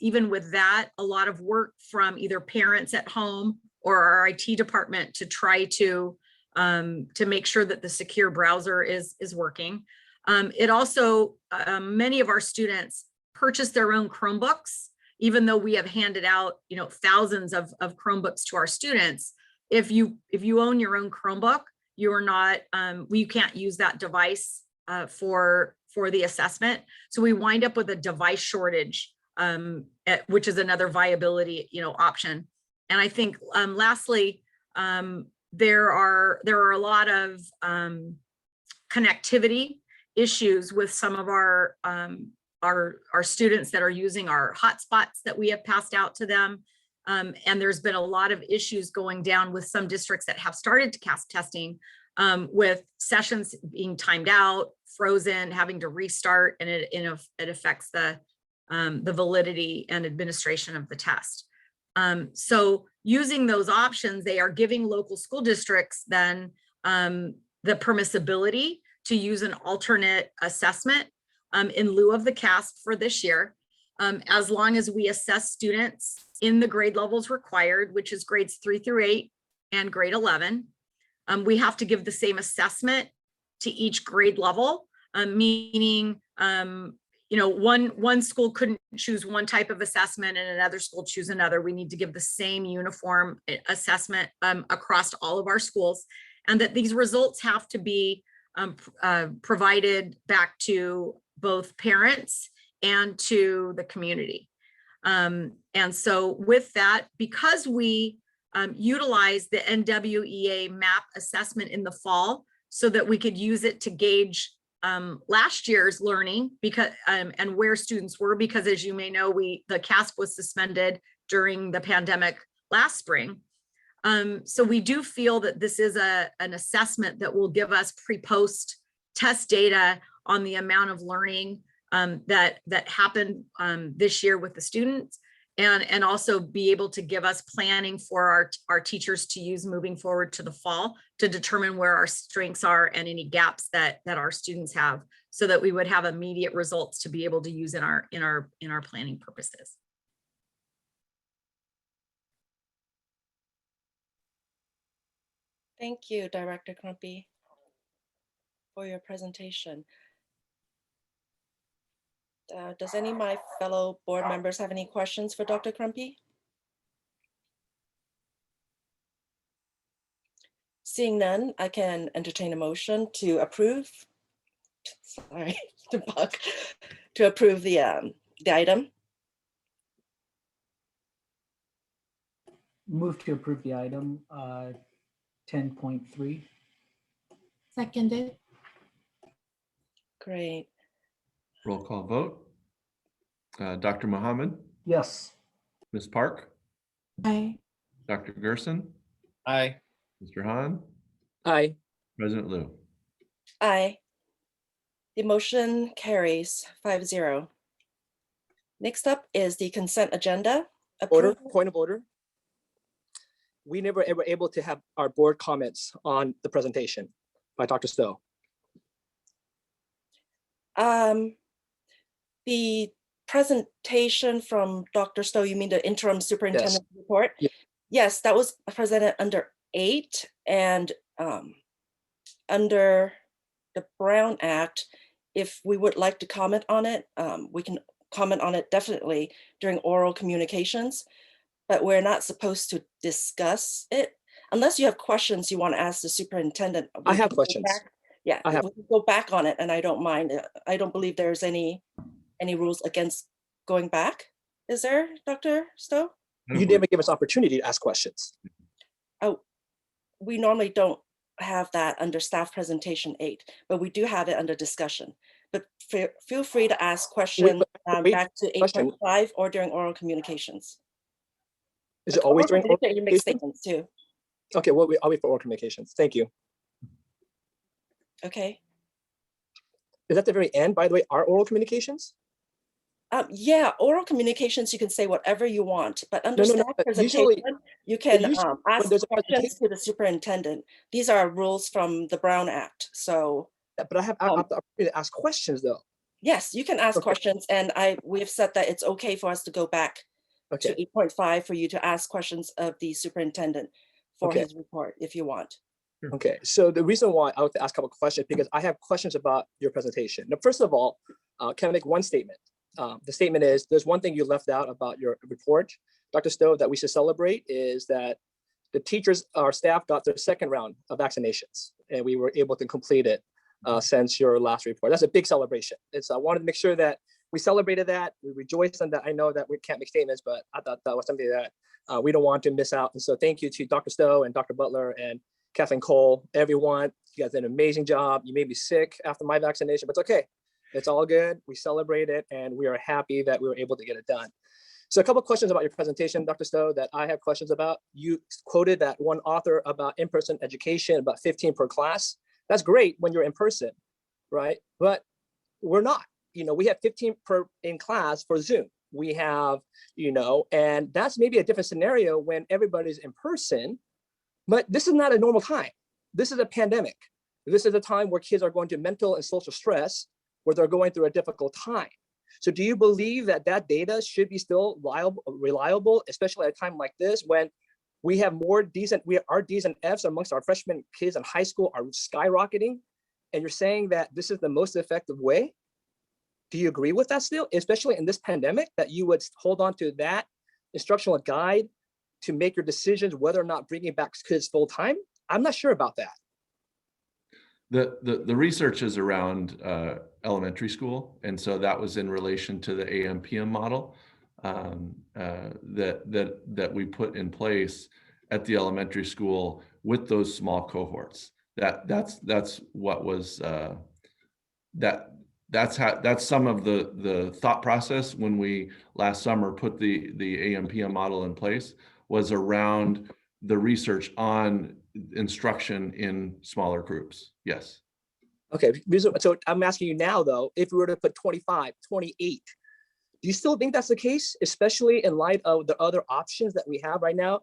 Speaker 17: even with that, a lot of work from either parents at home or our IT department to try to make sure that the secure browser is working. It also, many of our students purchase their own Chromebooks, even though we have handed out, thousands of Chromebooks to our students. If you own your own Chromebook, you are not, you can't use that device for the assessment. So we wind up with a device shortage, which is another viability, option. And I think lastly, there are a lot of connectivity issues with some of our students that are using our hotspots that we have passed out to them. And there's been a lot of issues going down with some districts that have started to CASP testing, with sessions being timed out, frozen, having to restart, and it affects the validity and administration of the test. So using those options, they are giving local school districts then the permissibility to use an alternate assessment in lieu of the CASP for this year, as long as we assess students in the grade levels required, which is grades 3 through 8 and grade 11. We have to give the same assessment to each grade level, meaning, one school couldn't choose one type of assessment and another school choose another. We need to give the same uniform assessment across all of our schools, and that these results have to be provided back to both parents and to the community. And so with that, because we utilize the NWEA MAP assessment in the fall so that we could use it to gauge last year's learning because and where students were, because as you may know, the CASP was suspended during the pandemic last spring. So we do feel that this is an assessment that will give us pre-post test data on the amount of learning that happened this year with the students, and also be able to give us planning for our teachers to use moving forward to the fall to determine where our strengths are and any gaps that our students have, so that we would have immediate results to be able to use in our planning purposes.
Speaker 2: Thank you, Director Crumpy, for your presentation. Does any of my fellow board members have any questions for Dr. Crumpy? Seeing none, I can entertain a motion to approve. Sorry, to approve the item.
Speaker 16: Move to approve the item 10.3.
Speaker 8: Seconded.
Speaker 2: Great.
Speaker 1: Roll call vote. Dr. Mohammed,
Speaker 16: Yes.
Speaker 1: Ms. Park,
Speaker 8: Aye.
Speaker 1: Dr. Gerson,
Speaker 3: Aye.
Speaker 1: Mr. Hahn,
Speaker 15: Aye.
Speaker 1: President Liu.
Speaker 2: Aye. The motion carries 5-0. Next up is the consent agenda.
Speaker 15: Order, point of order. We never ever able to have our board comments on the presentation by Dr. Stowe.
Speaker 2: The presentation from Dr. Stowe, you mean the interim superintendent report?
Speaker 15: Yeah.
Speaker 2: Yes, that was presented under 8, and under the Brown Act, if we would like to comment on it, we can comment on it definitely during oral communications, but we're not supposed to discuss it unless you have questions you want to ask the superintendent.
Speaker 15: I have questions.
Speaker 2: Yeah, we can go back on it, and I don't mind. I don't believe there's any rules against going back. Is there, Dr. Stowe?
Speaker 15: You never give us opportunity to ask questions.
Speaker 2: Oh, we normally don't have that under staff presentation 8, but we do have it under discussion. But feel free to ask questions back to 8.5 or during oral communications.
Speaker 15: Is it always during oral
Speaker 2: you make statements too?
Speaker 15: Okay, well, I'll wait for oral communications. Thank you.
Speaker 2: Okay.
Speaker 15: Is that the very end, by the way, our oral communications?
Speaker 2: Yeah, oral communications, you can say whatever you want, but under staff presentation, you can ask questions to the superintendent. These are rules from the Brown Act, so.
Speaker 15: But I have the opportunity to ask questions though.
Speaker 2: Yes, you can ask questions, and we have said that it's okay for us to go back to 8.5 for you to ask questions of the superintendent for his report if you want.
Speaker 15: Okay, so the reason why I want to ask a couple of questions, because I have questions about your presentation. Now, first of all, can I make one statement? The statement is, there's one thing you left out about your report, Dr. Stowe, that we should celebrate, is that the teachers, our staff got their second round of vaccinations, and we were able to complete it since your last report. That's a big celebration. I wanted to make sure that we celebrated that, we rejoiced on that. I know that we can't make statements, but I thought that was something that we don't want to miss out. And so thank you to Dr. Stowe and Dr. Butler and Kathleen Cole, everyone. You guys did an amazing job. You made me sick after my vaccination, but it's okay. It's all good. We celebrate it, and we are happy that we were able to get it done. So a couple of questions about your presentation, Dr. Stowe, that I have questions about. You quoted that one author about in-person education, about 15 per class. That's great when you're in person, right? But we're not. We have 15 per in class for Zoom. We have, and that's maybe a different scenario when everybody's in person, but this is not a normal time. This is a pandemic. This is a time where kids are going through mental and social stress, where they're going through a difficult time. So do you believe that that data should be still reliable, especially at a time like this when we have our D's and F's amongst our freshman kids in high school are skyrocketing, and you're saying that this is the most effective way? Do you agree with that still, especially in this pandemic, that you would hold on to that instructional guide to make your decisions whether or not bringing back kids full time? I'm not sure about that.
Speaker 1: The research is around elementary school, and so that was in relation to the AM/PM model that we put in place at the elementary school with those small cohorts. That's what was that's some of the thought process when we last summer put the AM/PM model in place, was around the research on instruction in smaller groups. Yes.
Speaker 15: Okay, so I'm asking you now though, if we were to put 25, 28, do you still think that's the case, especially in light of the other options that we have right now,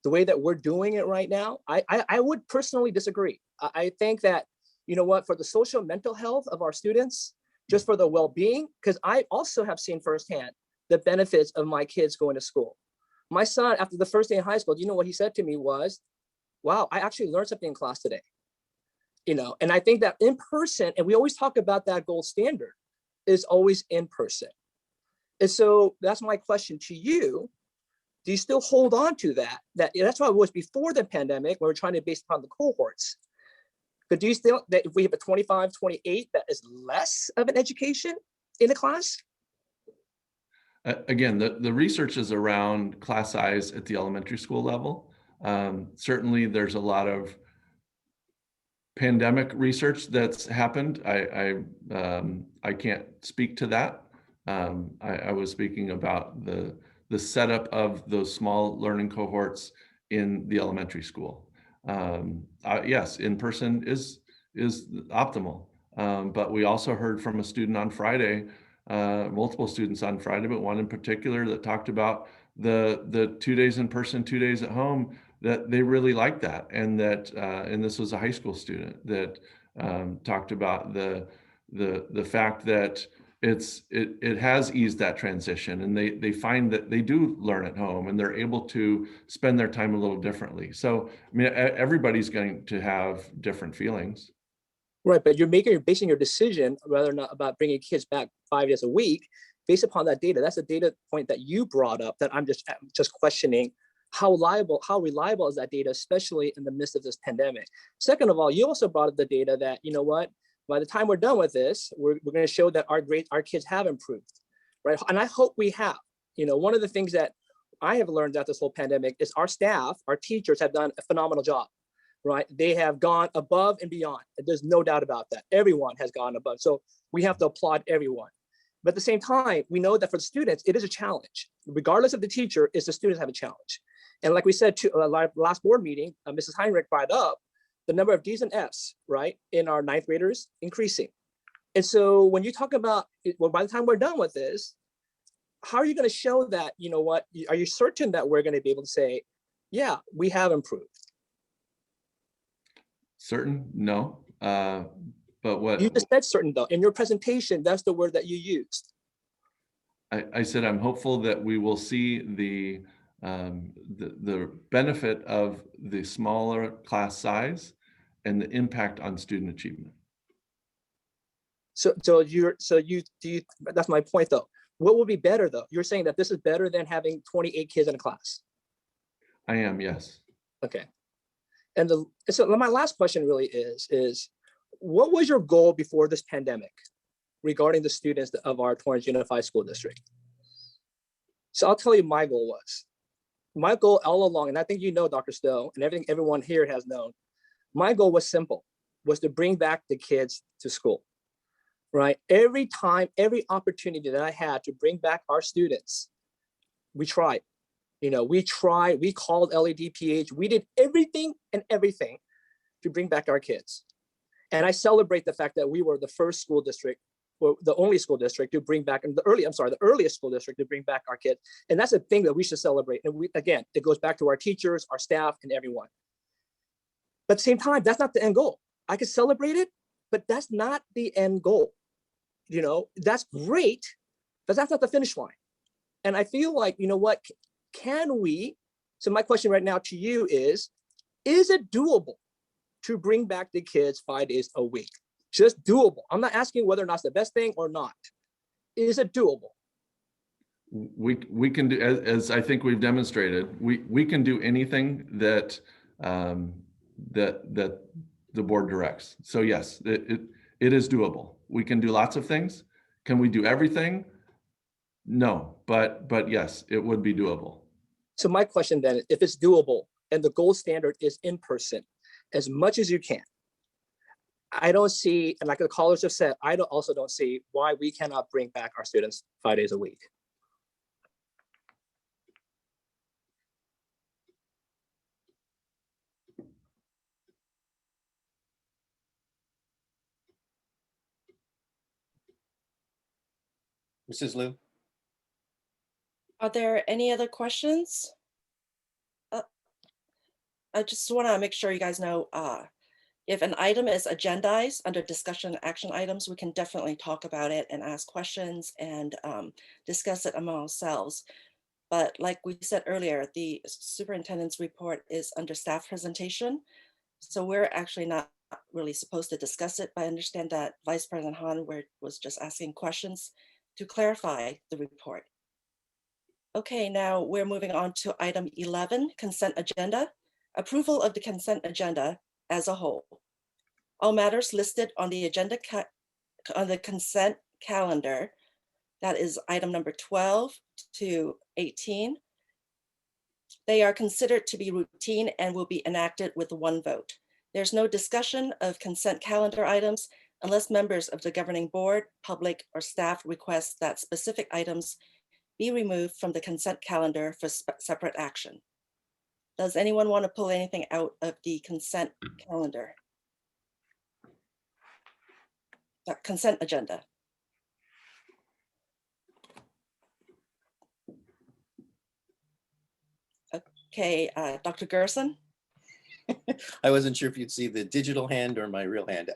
Speaker 15: the way that we're doing it right now? I would personally disagree. I think that, you know what, for the social mental health of our students, just for the well-being, because I also have seen firsthand the benefits of my kids going to school. My son, after the first day in high school, do you know what he said to me was, wow, I actually learned something in class today. You know, and I think that in person, and we always talk about that gold standard, is always in person. And so that's my question to you. Do you still hold on to that? That's what it was before the pandemic, when we're trying to base upon the cohorts. But do you still, that if we have a 25, 28, that is less of an education in a class?
Speaker 1: Again, the research is around class size at the elementary school level. Certainly there's a lot of pandemic research that's happened. I can't speak to that. I was speaking about the setup of those small learning cohorts in the elementary school. Yes, in person is optimal. But we also heard from a student on Friday, multiple students on Friday, but one in particular that talked about the 2 days in person, 2 days at home, that they really liked that. And that, and this was a high school student that talked about the fact that it has eased that transition, and they find that they do learn at home and they're able to spend their time a little differently. So, I mean, everybody's going to have different feelings.
Speaker 15: Right, but you're basing your decision whether or not about bringing kids back 5 days a week based upon that data. That's a data point that you brought up that I'm just questioning how reliable is that data, especially in the midst of this pandemic. Second of all, you also brought up the data that, you know what, by the time we're done with this, we're going to show that our kids have improved, right? And I hope we have. You know, one of the things that I have learned about this whole pandemic is our staff, our teachers have done a phenomenal job, right? They have gone above and beyond. There's no doubt about that. Everyone has gone above. So we have to applaud everyone. But at the same time, we know that for the students, it is a challenge. Regardless of the teacher, is the students have a challenge. And like we said, last board meeting, Mrs. Heinrich brought up the number of D's and F's, right, in our ninth graders increasing. And so when you talk about, well, by the time we're done with this, how are you going to show that, you know what, are you certain that we're going to be able to say, yeah, we have improved?
Speaker 1: Certain? No. But what
Speaker 15: you just said certain though, in your presentation, that's the word that you used.
Speaker 1: I said, I'm hopeful that we will see the benefit of the smaller class size and the impact on student achievement.
Speaker 15: So that's my point though. What will be better though? You're saying that this is better than having 28 kids in a class.
Speaker 1: I am, yes.
Speaker 15: Okay. And so my last question really is what was your goal before this pandemic regarding the students of our Torrance Unified School District? So I'll tell you my goal was. My goal all along, and I think you know, Dr. Stowe, and everyone here has known, my goal was simple, was to bring back the kids to school, right? Every time, every opportunity that I had to bring back our students, we tried. You know, we called LADPH, we did everything to bring back our kids. And I celebrate the fact that we were the first school district, or the only school district to bring back, the earliest school district to bring back our kids. And that's a thing that we should celebrate. And again, it goes back to our teachers, our staff, and everyone. But at the same time, that's not the end goal. I could celebrate it, but that's not the end goal. You know, that's great, but that's not the finish line. And I feel like, you know what, can we, so my question right now to you is it doable to bring back the kids 5 days a week? Just doable. I'm not asking whether or not it's the best thing or not. Is it doable?
Speaker 1: We can do, as I think we've demonstrated, we can do anything that the the board directs. So yes, it is doable. We can do lots of things. Can we do everything? No, but yes, it would be doable.
Speaker 15: So my question then, if it's doable and the gold standard is in person, as much as you can, I don't see, and like the callers have said, I also don't see why we cannot bring back our students 5 days a week.
Speaker 3: Mrs. Liu?
Speaker 2: Are there any other questions? I just want to make sure you guys know, if an item is agendized under discussion action items, we can definitely talk about it and ask questions and discuss it among ourselves. But like we said earlier, the superintendent's report is under staff presentation. So we're actually not really supposed to discuss it, but I understand that Vice President Han was just asking questions to clarify the report. Okay, now we're moving on to item 11, consent agenda. Approval of the consent agenda as a whole. All matters listed on the agenda on the consent calendar, that is item number 12 to 18. They are considered to be routine and will be enacted with one vote. There's no discussion of consent calendar items unless members of the governing board, public, or staff request that specific items be removed from the consent calendar for separate action. Does anyone want to pull anything out of the consent calendar? The consent agenda. Okay, Dr. Gerson?
Speaker 3: I wasn't sure if you'd see the digital hand or my real hand.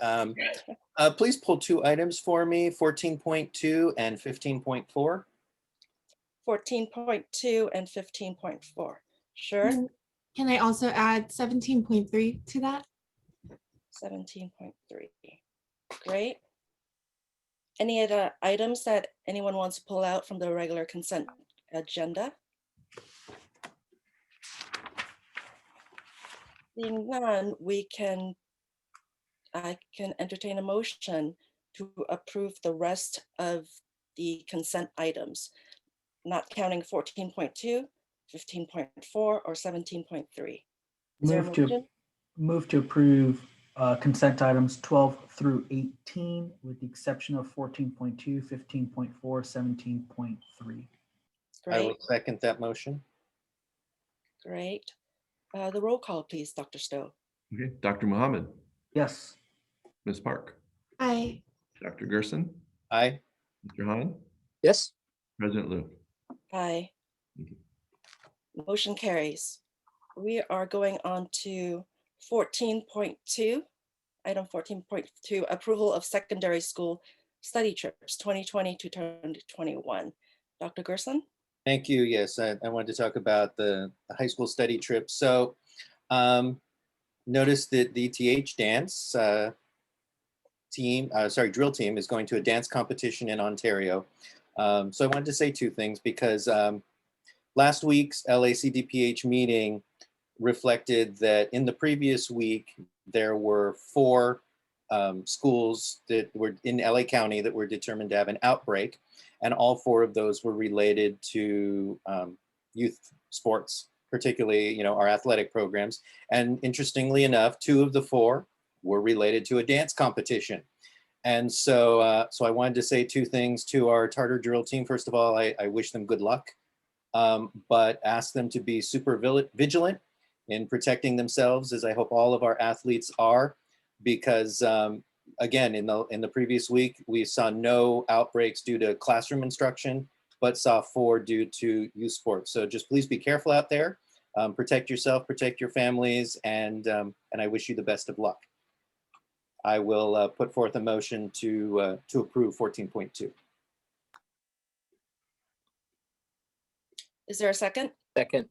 Speaker 3: Please pull 2 items for me, 14.2 and 15.4.
Speaker 2: 14.2 and 15.4. Sure.
Speaker 18: Can I also add 17.3 to that?
Speaker 2: 17.3. Great. Any other items that anyone wants to pull out from the regular consent agenda? Being none, I can entertain a motion to approve the rest of the consent items, not counting 14.2, 15.4, or 17.3. Is there a motion?
Speaker 16: Move to approve consent items 12 through 18 with the exception of 14.2, 15.4, 17.3.
Speaker 3: I will
Speaker 2: Great,
Speaker 3: second that motion.
Speaker 2: great. The roll call, please, Dr. Stowe.
Speaker 1: Okay, Dr. Muhammad,
Speaker 16: Yes.
Speaker 1: Ms. Park,
Speaker 18: Aye.
Speaker 1: Dr. Gerson,
Speaker 3: Aye.
Speaker 1: Mr. Han,
Speaker 15: Yes.
Speaker 1: President Liu.
Speaker 2: Aye.
Speaker 1: Thank you.
Speaker 2: Motion carries. We are going on to 14.2, item 14.2, approval of secondary school study trips 2020 to 2021. Dr. Gerson?
Speaker 3: Thank you. Yes, I wanted to talk about the high school study trip. So notice that the TH dance drill team is going to a dance competition in Ontario. So I wanted to say 2 things because last week's LACDPH meeting reflected that in the previous week, there were 4 schools that were in LA County that were determined to have an outbreak. And all 4 of those were related to youth sports, particularly, our athletic programs. And interestingly enough, 2 of the 4 were related to a dance competition. And so I wanted to say 2 things to our Tartar drill team. First of all, I wish them good luck, but ask them to be super vigilant in protecting themselves, as I hope all of our athletes are, because again, in the previous week, we saw no outbreaks due to classroom instruction, but saw 4 due to youth sports. So just please be careful out there, protect yourself, protect your families, and I wish you the best of luck. I will put forth a motion to approve 14.2.
Speaker 2: Is there a second?
Speaker 15: Second.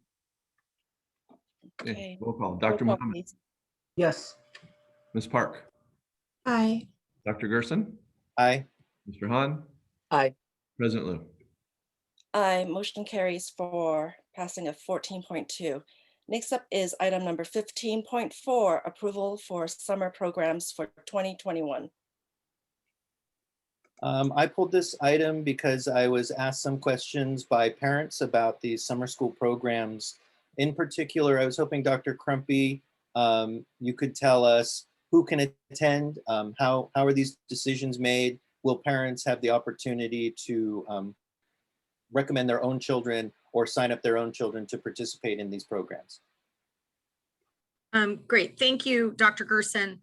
Speaker 1: Okay, roll call. Dr.
Speaker 2: Roll call,
Speaker 1: Muhammad,
Speaker 2: please.
Speaker 16: Yes.
Speaker 1: Ms. Park,
Speaker 18: Aye.
Speaker 1: Dr. Gerson,
Speaker 3: Aye.
Speaker 1: Mr. Han,
Speaker 15: Aye.
Speaker 1: President Liu.
Speaker 2: Aye, motion carries for passing of 14.2. Next up is item number 15.4, approval for summer programs for 2021.
Speaker 3: I pulled this item because I was asked some questions by parents about these summer school programs. In particular, I was hoping Dr. Crumpy, you could tell us who can attend, how are these decisions made? Will parents have the opportunity to recommend their own children or sign up their own children to participate in these programs?
Speaker 17: Great, thank you, Dr. Gerson.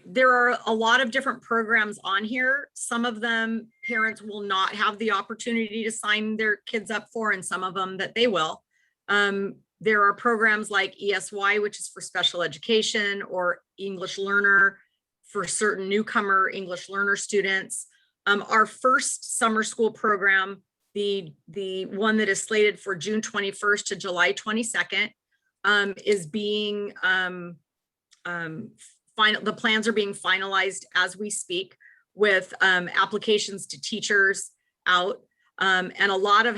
Speaker 17: There are a lot of different programs on here. Some of them parents will not have the opportunity to sign their kids up for, and some of them that they will. There are programs like ESY, which is for special education, or English Learner for certain newcomer English learner students. Our first summer school program, the one that is slated for June 21st to July 22nd, is being the plans are being finalized as we speak, with applications to teachers out, and a lot of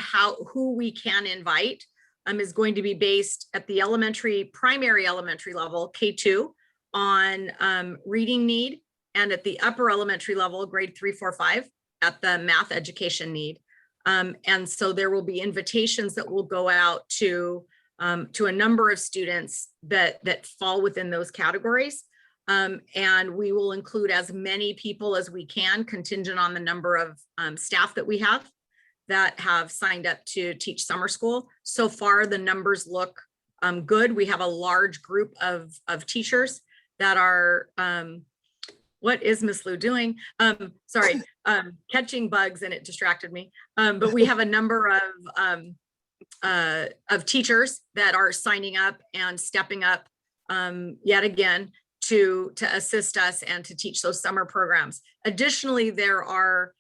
Speaker 17: who we can invite is going to be based at the primary elementary level, K2, on reading need, and at the upper elementary level, grade 3, 4, 5, at the math education need. And so there will be invitations that will go out to a number of students that fall within those categories. And we will include as many people as we can, contingent on the number of staff that we have that have signed up to teach summer school. So far, the numbers look good. We have a large group of teachers that are, what is Miss Lou doing? Sorry, catching bugs, and it distracted me. But we have a number of teachers that are signing up and stepping up yet again to assist us and to teach those summer programs. Additionally, there are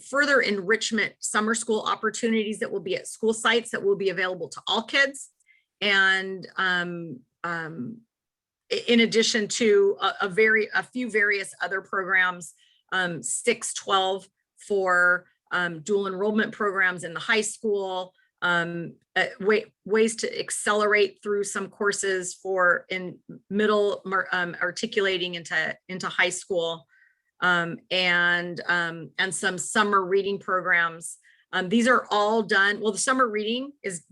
Speaker 17: further enrichment summer school opportunities that will be at school sites that will be available to all kids. And in addition to a few various other programs, 6-12 for dual enrollment programs in the high school, ways to accelerate through some courses for in middle articulating into high school, and some summer reading programs. These are all done. Well, the summer reading is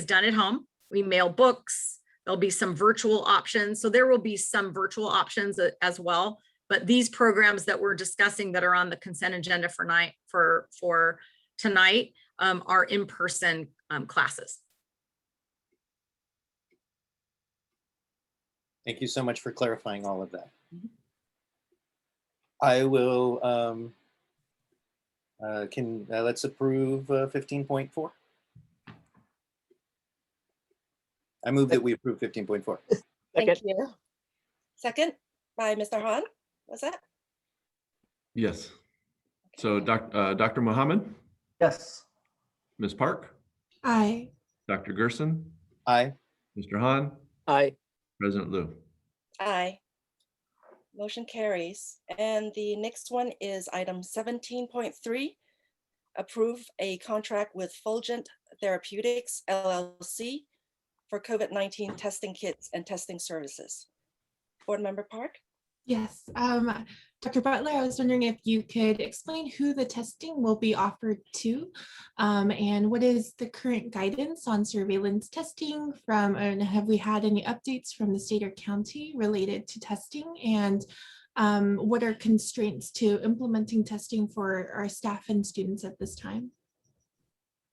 Speaker 17: done at home. We mail books. There'll be some virtual options. So there will be some virtual options as well. But these programs that we're discussing that are on the consent agenda for tonight are in-person classes.
Speaker 3: Thank you so much for clarifying all of that. I will, let's approve 15.4. I move that we approve 15.4.
Speaker 2: Thank you. Second by Mr. Han, was that?
Speaker 1: Yes. So Dr. Mohammed?
Speaker 16: Yes.
Speaker 1: Ms. Park?
Speaker 18: Aye.
Speaker 1: Dr. Gerson?
Speaker 3: Aye.
Speaker 1: Mr. Han?
Speaker 15: Aye.
Speaker 1: President Liu?
Speaker 2: Aye. Motion carries. And the next one is item 17.3, approve a contract with Fulgent Therapeutics, LLC for COVID-19 testing kits and testing services. Board Member Park?
Speaker 18: Yes. Dr. Butler, I was wondering if you could explain who the testing will be offered to, and what is the current guidance on surveillance testing and have we had any updates from the state or county related to testing, and what are constraints to implementing testing for our staff and students at this time?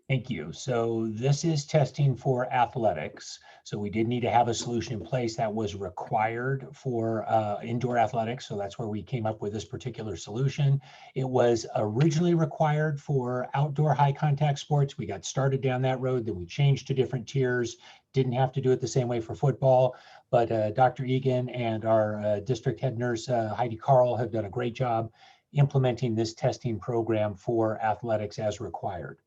Speaker 7: Thank you. So this is testing for athletics. So we did need to have a solution in place that was required for indoor athletics. So that's where we came up with this particular solution. It was originally required for outdoor high contact sports. We got started down that road, then we changed to different tiers. Didn't have to do it the same way for football, but Dr. Egan and our district head nurse, Heidi Carl, have done a great job implementing this testing program for athletics as required.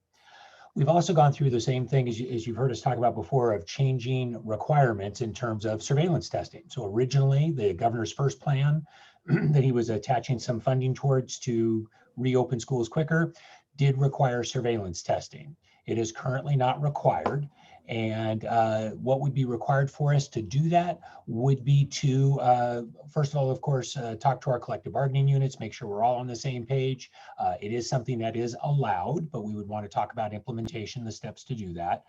Speaker 7: We've also gone through the same thing as you've heard us talk about before, of changing requirements in terms of surveillance testing. So originally, the governor's first plan that he was attaching some funding towards to reopen schools quicker did require surveillance testing. It is currently not required. And what would be required for us to do that would be to, first of all, of course, talk to our collective bargaining units, make sure we're all on the same page. It is something that is allowed, but we would want to talk about implementation, the steps to do that.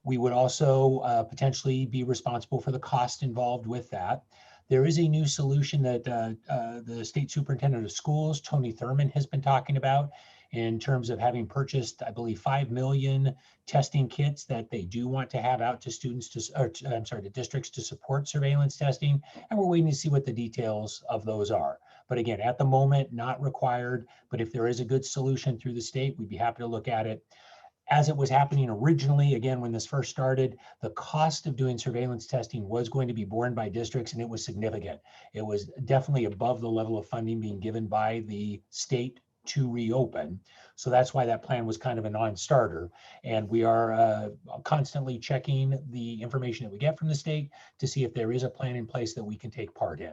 Speaker 7: We would also potentially be responsible for the cost involved with that. There is a new solution that the state superintendent of schools, Tony Thurman, has been talking about in terms of having purchased, I believe, 5 million testing kits that they do want to have out to students to districts to support surveillance testing. And we're waiting to see what the details of those are. But again, at the moment, not required, but if there is a good solution through the state, we'd be happy to look at it. As it was happening originally, again, when this first started, the cost of doing surveillance testing was going to be borne by districts, and it was significant. It was definitely above the level of funding being given by the state to reopen. So that's why that plan was kind of a non-starter. And we are constantly checking the information that we get from the state to see if there is a plan in place that we can take part in.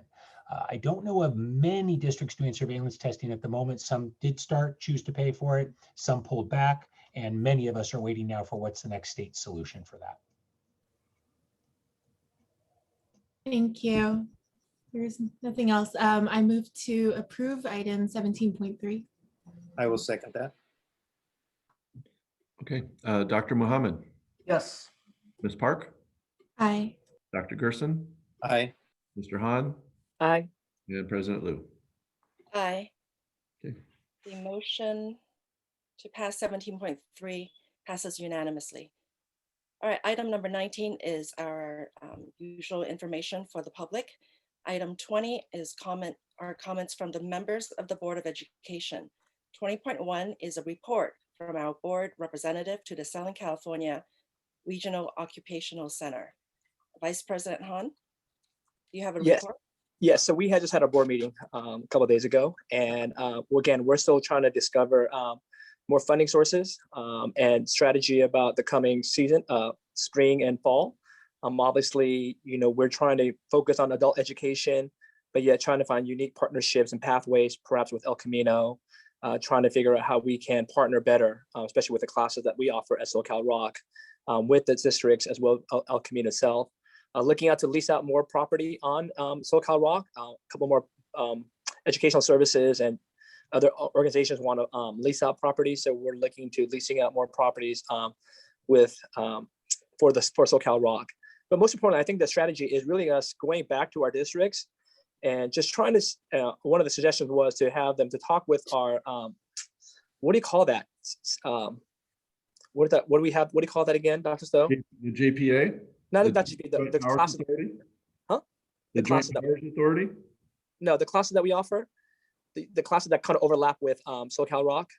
Speaker 7: I don't know of many districts doing surveillance testing at the moment. Some did choose to pay for it, some pulled back, and many of us are waiting now for what's the next state solution for that.
Speaker 18: Thank you. There's nothing else. I move to approve item 17.3.
Speaker 3: I will second that.
Speaker 1: Okay, Dr. Muhammad,
Speaker 16: Yes.
Speaker 1: Ms. Park,
Speaker 18: Aye.
Speaker 1: Dr. Gerson,
Speaker 3: Aye.
Speaker 1: Mr. Hahn,
Speaker 15: Aye.
Speaker 1: and President Liu.
Speaker 2: Aye.
Speaker 1: Okay.
Speaker 2: The motion to pass 17.3 passes unanimously. All right, item number 19 is our usual information for the public. Item 20 is comments from the members of the Board of Education. 20.1 is a report from our board representative to the Southern California Regional Occupational Center. Vice President Hahn, do you have a
Speaker 15: Yes.
Speaker 2: report?
Speaker 15: Yes, so we had just had a board meeting a couple of days ago, and again, we're still trying to discover more funding sources and strategy about the coming season, spring and fall. Obviously, we're trying to focus on adult education, but yet trying to find unique partnerships and pathways, perhaps with El Camino, trying to figure out how we can partner better, especially with the classes that we offer at SoCal Rock, with the districts as well as El Camino itself. Looking out to lease out more property on SoCal Rock, a couple more educational services and other organizations want to lease out properties. So we're looking to leasing out more properties for SoCal Rock. But most importantly, I think the strategy is really us going back to our districts and just trying to, one of the suggestions was to have them to talk with our, what do you call that? What do we have? What do you call that again, Dr. Stowe?
Speaker 1: The JPA?
Speaker 15: Not
Speaker 1: The
Speaker 15: that should be the
Speaker 1: Joint Powers
Speaker 15: classes.
Speaker 1: Authority?
Speaker 15: Huh?
Speaker 1: The Joint
Speaker 15: classes that,
Speaker 1: Powers Authority?
Speaker 15: no, the classes that we offer, the classes that kind of overlap with SoCal Rock.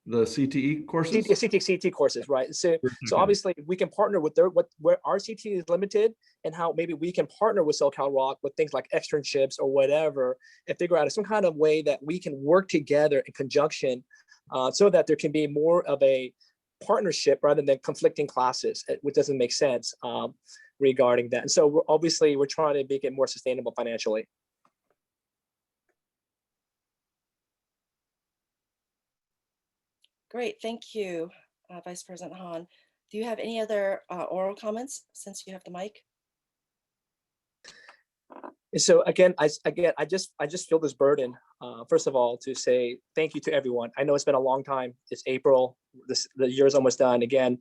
Speaker 1: The CTE courses?
Speaker 15: CT courses, right? So obviously we can partner with where our CT is limited, and how maybe we can partner with SoCal Rock with things like externships or whatever, and figure out some kind of way that we can work together in conjunction, so that there can be more of a partnership rather than conflicting classes, which doesn't make sense regarding that. And so we're trying to make it more sustainable financially.
Speaker 2: Great, thank you, Vice President Hahn. Do you have any other oral comments since you have the mic?
Speaker 15: So again, I just feel this burden, first of all, to say thank you to everyone. I know it's been a long time. It's April. The year's almost done. Again,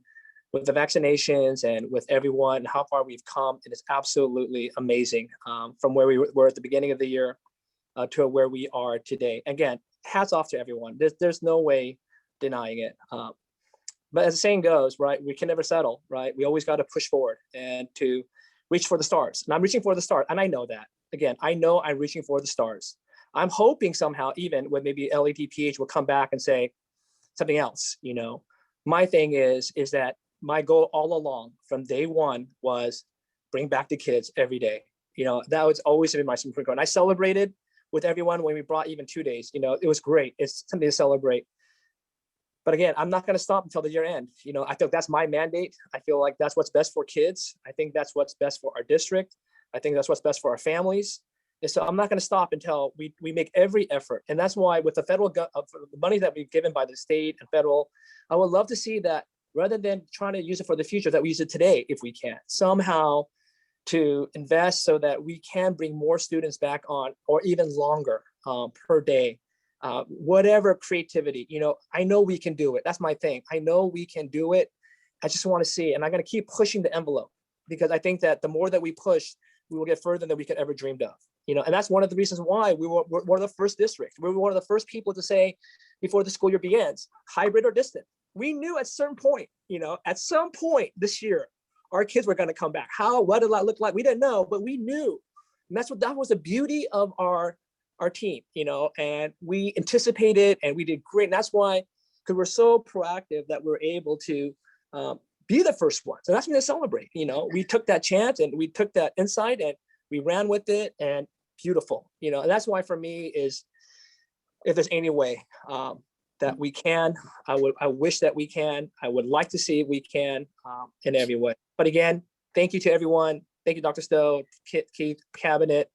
Speaker 15: with the vaccinations and with everyone, how far we've come, it is absolutely amazing, from where we were at the beginning of the year to where we are today. Again, hats off to everyone. There's no way denying it. But as the saying goes, right, we can never settle, right? We always got to push forward and to reach for the stars. And I'm reaching for the stars, and I know that. Again, I know I'm reaching for the stars. I'm hoping somehow, even when maybe LADPH will come back and say something else, My thing is that my goal all along from day one was bring back the kids every day. That was always been my supreme goal. And I celebrated with everyone when we brought even 2 days. It was great. It's something to celebrate. But again, I'm not going to stop until the year end. I feel that's my mandate. I feel like that's what's best for kids. I think that's what's best for our district. I think that's what's best for our families. And so I'm not going to stop until we make every effort. And that's why with the federal the money that we've given by the state and federal, I would love to see that rather than trying to use it for the future, that we use it today if we can. Somehow to invest so that we can bring more students back on, or even longer per day. Whatever creativity, I know we can do it. That's my thing. I know we can do it. I just want to see it. And I'm going to keep pushing the envelope, because I think that the more that we push, we will get further than we could ever dreamed of. And that's one of the reasons why we're one of the first districts. We were one of the first people to say, before the school year begins, hybrid or distant. We knew at some point, this year, our kids were going to come back. What did that look like? We didn't know, but we knew. And that was the beauty of our team, and we anticipated and we did great. And that's why, because we're so proactive, that we're able to be the first ones. And that's going to celebrate. We took that chance and we took that insight and we ran with it, and beautiful. And that's why for me is, if there's any way that we can, I wish that we can. I would like to see if we can in every way. But again, thank you to everyone. Thank you, Dr. Stowe, Keith, Cabinet,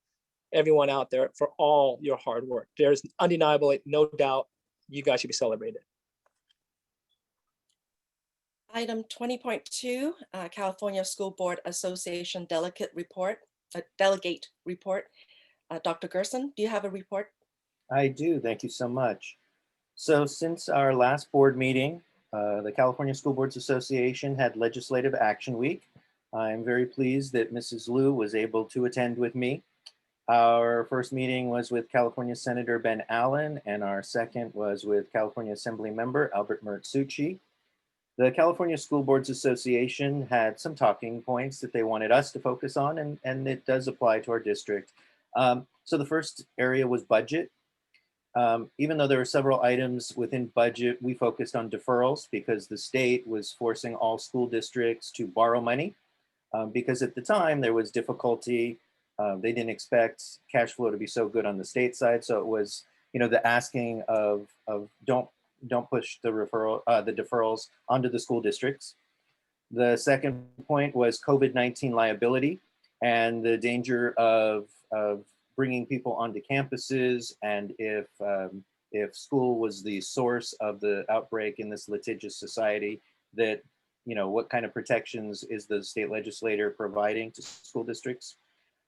Speaker 15: everyone out there for all your hard work. There's undeniable, no doubt, you guys should be celebrated.
Speaker 2: Item 20.2, California School Board Association Delegate Report. Dr. Gerson, do you have a report?
Speaker 3: I do, thank you so much. So since our last board meeting, the California School Boards Association had Legislative Action Week. I'm very pleased that Mrs. Liu was able to attend with me. Our first meeting was with California Senator Ben Allen, and our second was with California Assembly Member Albert Mertsucci. The California School Boards Association had some talking points that they wanted us to focus on, and it does apply to our district. So the first area was budget. Even though there were several items within budget, we focused on deferrals because the state was forcing all school districts to borrow money because at the time there was difficulty. They didn't expect cash flow to be so good on the state side. So it was, the asking of don't push the deferrals onto the school districts. The second point was COVID-19 liability and the danger of bringing people onto campuses, and if school was the source of the outbreak in this litigious society, that what kind of protections is the state legislator providing to school districts?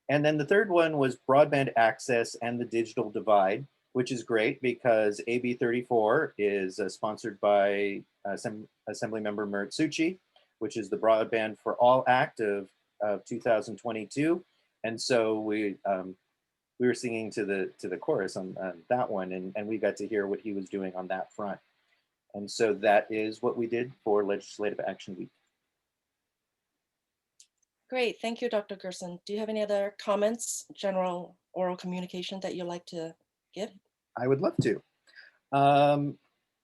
Speaker 3: And then the third one was broadband access and the digital divide, which is great because AB 34 is sponsored by Assemblymember Mertsucci, which is the Broadband for All Act of 2022. And so we were singing to the chorus on that one, and we got to hear what he was doing on that front. And so that is what we did for Legislative Action Week.
Speaker 2: Great, thank you, Dr. Gerson. Do you have any other comments, general oral communication that you'd like to give?
Speaker 3: I would love to.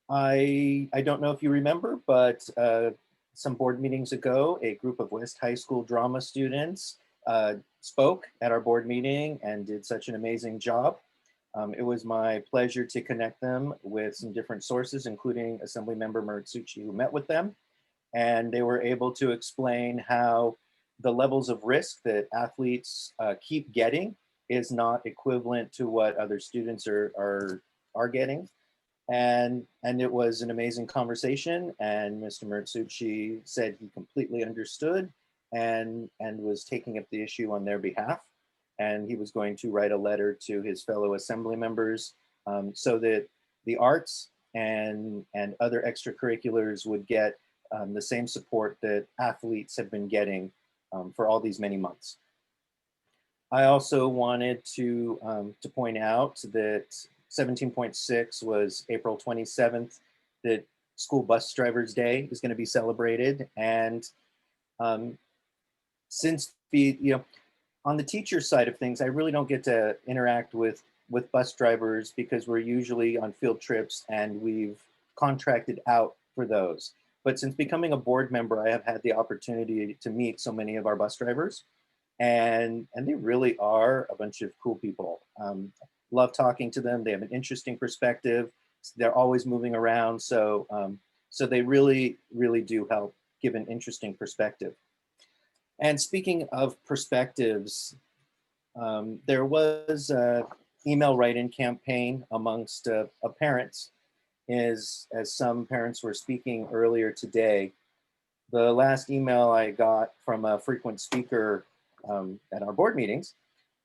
Speaker 3: I don't know if you remember, but some board meetings ago, a group of West High School drama students spoke at our board meeting and did such an amazing job. It was my pleasure to connect them with some different sources, including Assemblymember Mertsucci, who met with them. And they were able to explain how the levels of risk that athletes keep getting is not equivalent to what other students are getting. And it was an amazing conversation. And Mr. Mertsucci said he completely understood and was taking up the issue on their behalf. And he was going to write a letter to his fellow assembly members so that the arts and other extracurriculars would get the same support that athletes have been getting for all these many months. I also wanted to point out that 17.6 was April 27th, that School Bus Drivers Day is going to be celebrated. And since on the teacher side of things, I really don't get to interact with bus drivers because we're usually on field trips and we've contracted out for those. But since becoming a board member, I have had the opportunity to meet so many of our bus drivers, and they really are a bunch of cool people. Love talking to them. They have an interesting perspective. They're always moving around. So they really, really do help give an interesting perspective. And speaking of perspectives, there was an email write-in campaign amongst parents, as some parents were speaking earlier today. the last email I got from a frequent speaker at our board meetings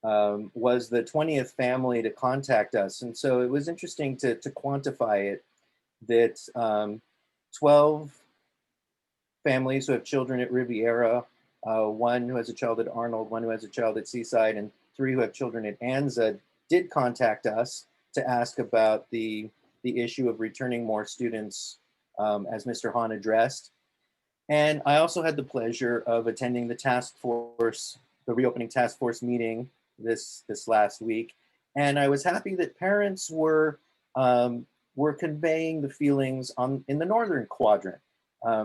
Speaker 3: was the 20th family to contact us. And so it was interesting to quantify it, that 12 families who have children at Riviera, one who has a child at Arnold, one who has a child at Seaside, and 3 who have children at Anza did contact us to ask about the issue of returning more students, as Mr. Hahn addressed. And I also had the pleasure of attending the task force, the reopening task force meeting this last week. And I was happy that parents were conveying the feelings in the northern quadrant,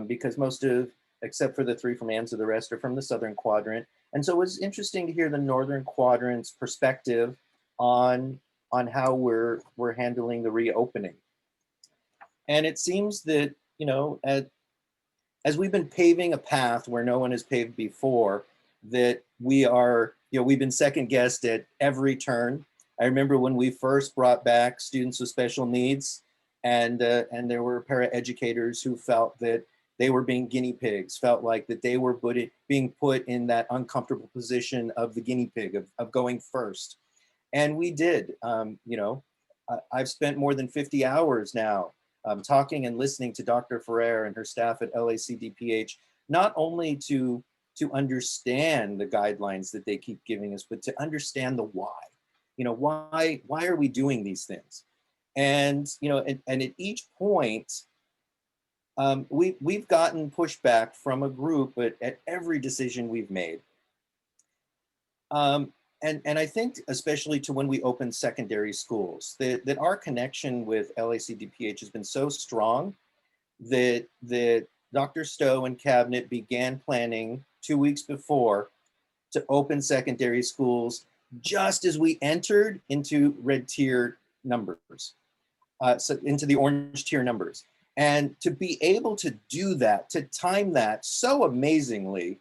Speaker 3: because most of, except for the 3 from Anza, the rest are from the southern quadrant. And so it was interesting to hear the northern quadrant's perspective on how we're handling the reopening. And it seems that, you know, as we've been paving a path where no one has paved before, that we are, you know, we've been second guessed at every turn. I remember when we first brought back students with special needs, and there were paraeducators who felt that they were being guinea pigs, felt like that they were being put in that uncomfortable position of the guinea pig, of going first. And we did. You know, I've spent more than 50 hours now talking and listening to Dr. Ferrer and her staff at LACDPH, not only to understand the guidelines that they keep giving us, but to understand the why. You know, why are we doing these things? And, you know, and at each point, we've gotten pushback from a group at every decision we've made. And I think especially to when we open secondary schools, that our connection with LACDPH has been so strong that Dr. Stowe and Cabinet began planning 2 weeks before to open secondary schools just as we entered into red tier numbers, so into the orange tier numbers. And to be able to do that, to time that so amazingly,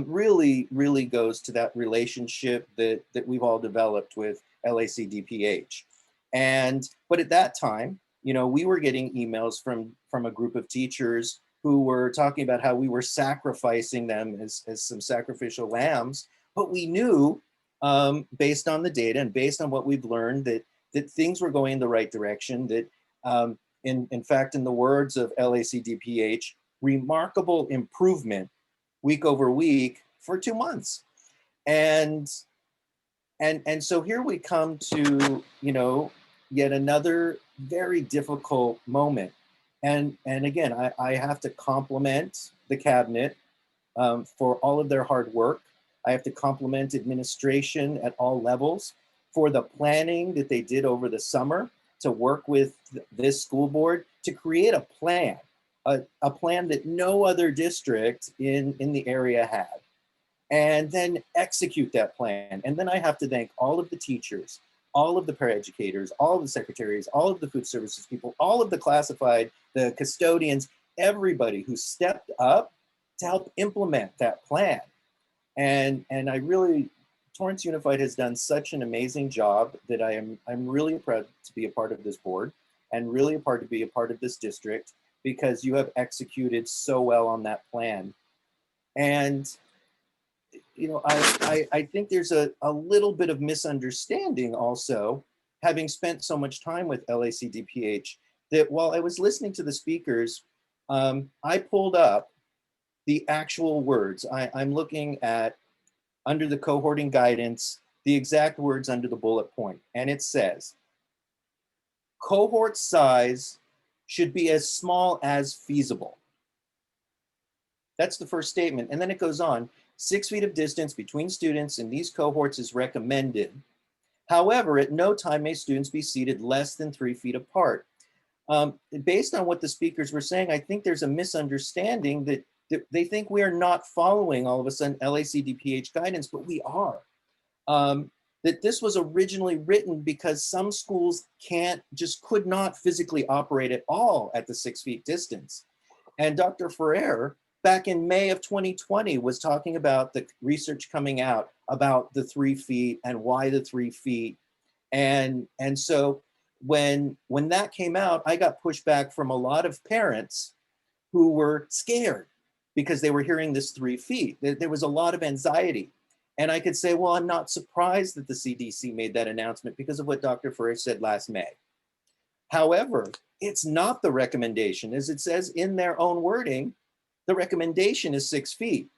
Speaker 3: really, really goes to that relationship that we've all developed with LACDPH. But at that time, you know, we were getting emails from a group of teachers who were talking about how we were sacrificing them as some sacrificial lambs. But we knew, based on the data and based on what we've learned, that things were going in the right direction, that in fact, in the words of LACDPH, remarkable improvement week over week for 2 months. And so here we come to, you know, yet another very difficult moment. And again, I have to compliment the cabinet for all of their hard work. I have to compliment administration at all levels for the planning that they did over the summer to work with this school board to create a plan, a plan that no other district in the area had, and then execute that plan. And then I have to thank all of the teachers, all of the paraeducators, all of the secretaries, all of the food services people, all of the classified, the custodians, everybody who stepped up to help implement that plan. And I really, Torrance Unified has done such an amazing job that I'm really proud to be a part of this board and really proud to be a part of this district, because you have executed so well on that plan. And, you know, I think there's a little bit of misunderstanding also, having spent so much time with LACDPH, that while I was listening to the speakers, I pulled up the actual words. I'm looking at, under the cohorting guidance, the exact words under the bullet point. And it says, cohort size should be as small as feasible. That's the first statement. And then it goes on, 6 feet of distance between students in these cohorts is recommended. However, at no time may students be seated less than 3 feet apart. Based on what the speakers were saying, I think there's a misunderstanding that they think we are not following all of a sudden LACDPH guidance, but we are. That this was originally written because some schools could not physically operate at all at the 6 feet distance. And Dr. Ferrer, back in May of 2020, was talking about the research coming out about the 3 feet and why the 3 feet. And so when that came out, I got pushback from a lot of parents who were scared because they were hearing this 3 feet. There was a lot of anxiety. And I could say, well, I'm not surprised that the CDC made that announcement because of what Dr. Farish said last May. However, it's not the recommendation. As it says in their own wording, the recommendation is 6 feet.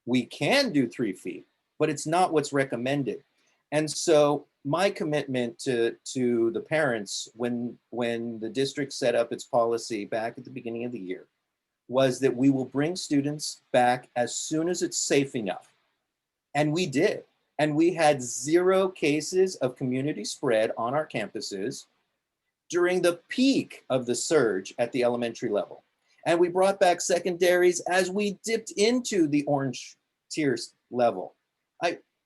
Speaker 3: We can do 3 feet, but it's not what's recommended. And so my commitment to the parents when the district set up its policy back at the beginning of the year was that we will bring students back as soon as it's safe enough. And we did. And we had 0 cases of community spread on our campuses during the peak of the surge at the elementary level. And we brought back secondaries as we dipped into the orange tiers level.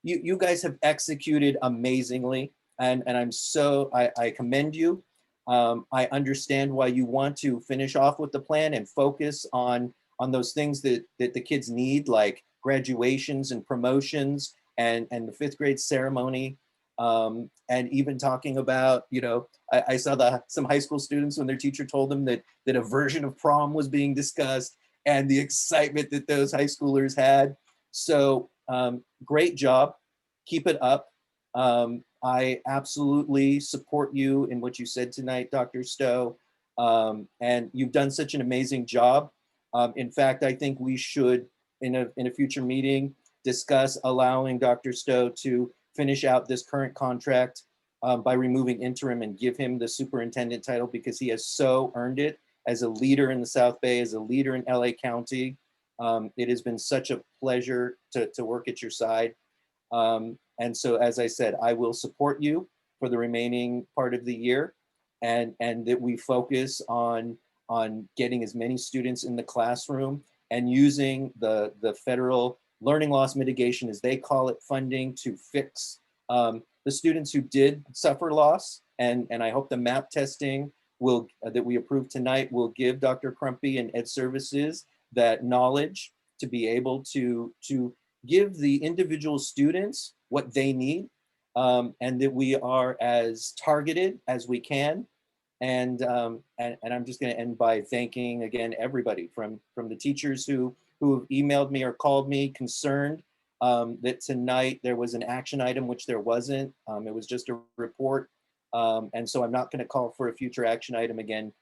Speaker 3: You guys have executed amazingly, and I commend you. I understand why you want to finish off with the plan and focus on those things that the kids need, like graduations and promotions and the 5th grade ceremony. And even talking about, I saw some high school students when their teacher told them that a version of prom was being discussed and the excitement that those high schoolers had. So great job, keep it up. I absolutely support you in what you said tonight, Dr. Stowe. And you've done such an amazing job. In fact, I think we should, in a future meeting, discuss allowing Dr. Stowe to finish out this current contract by removing interim and give him the superintendent title, because he has so earned it as a leader in the South Bay, as a leader in LA County. It has been such a pleasure to work at your side. And so, as I said, I will support you for the remaining part of the year, and that we focus on getting as many students in the classroom and using the federal learning loss mitigation, as they call it, funding to fix the students who did suffer loss. And I hope the MAP testing that we approved tonight will give Dr. Crumpy and Ed Services that knowledge to be able to give the individual students what they need, and that we are as targeted as we can. And I'm just going to end by thanking again everybody from the teachers who have emailed me or called me concerned that tonight there was an action item, which there wasn't. It was just a report. And so I'm not going to call for a future action item again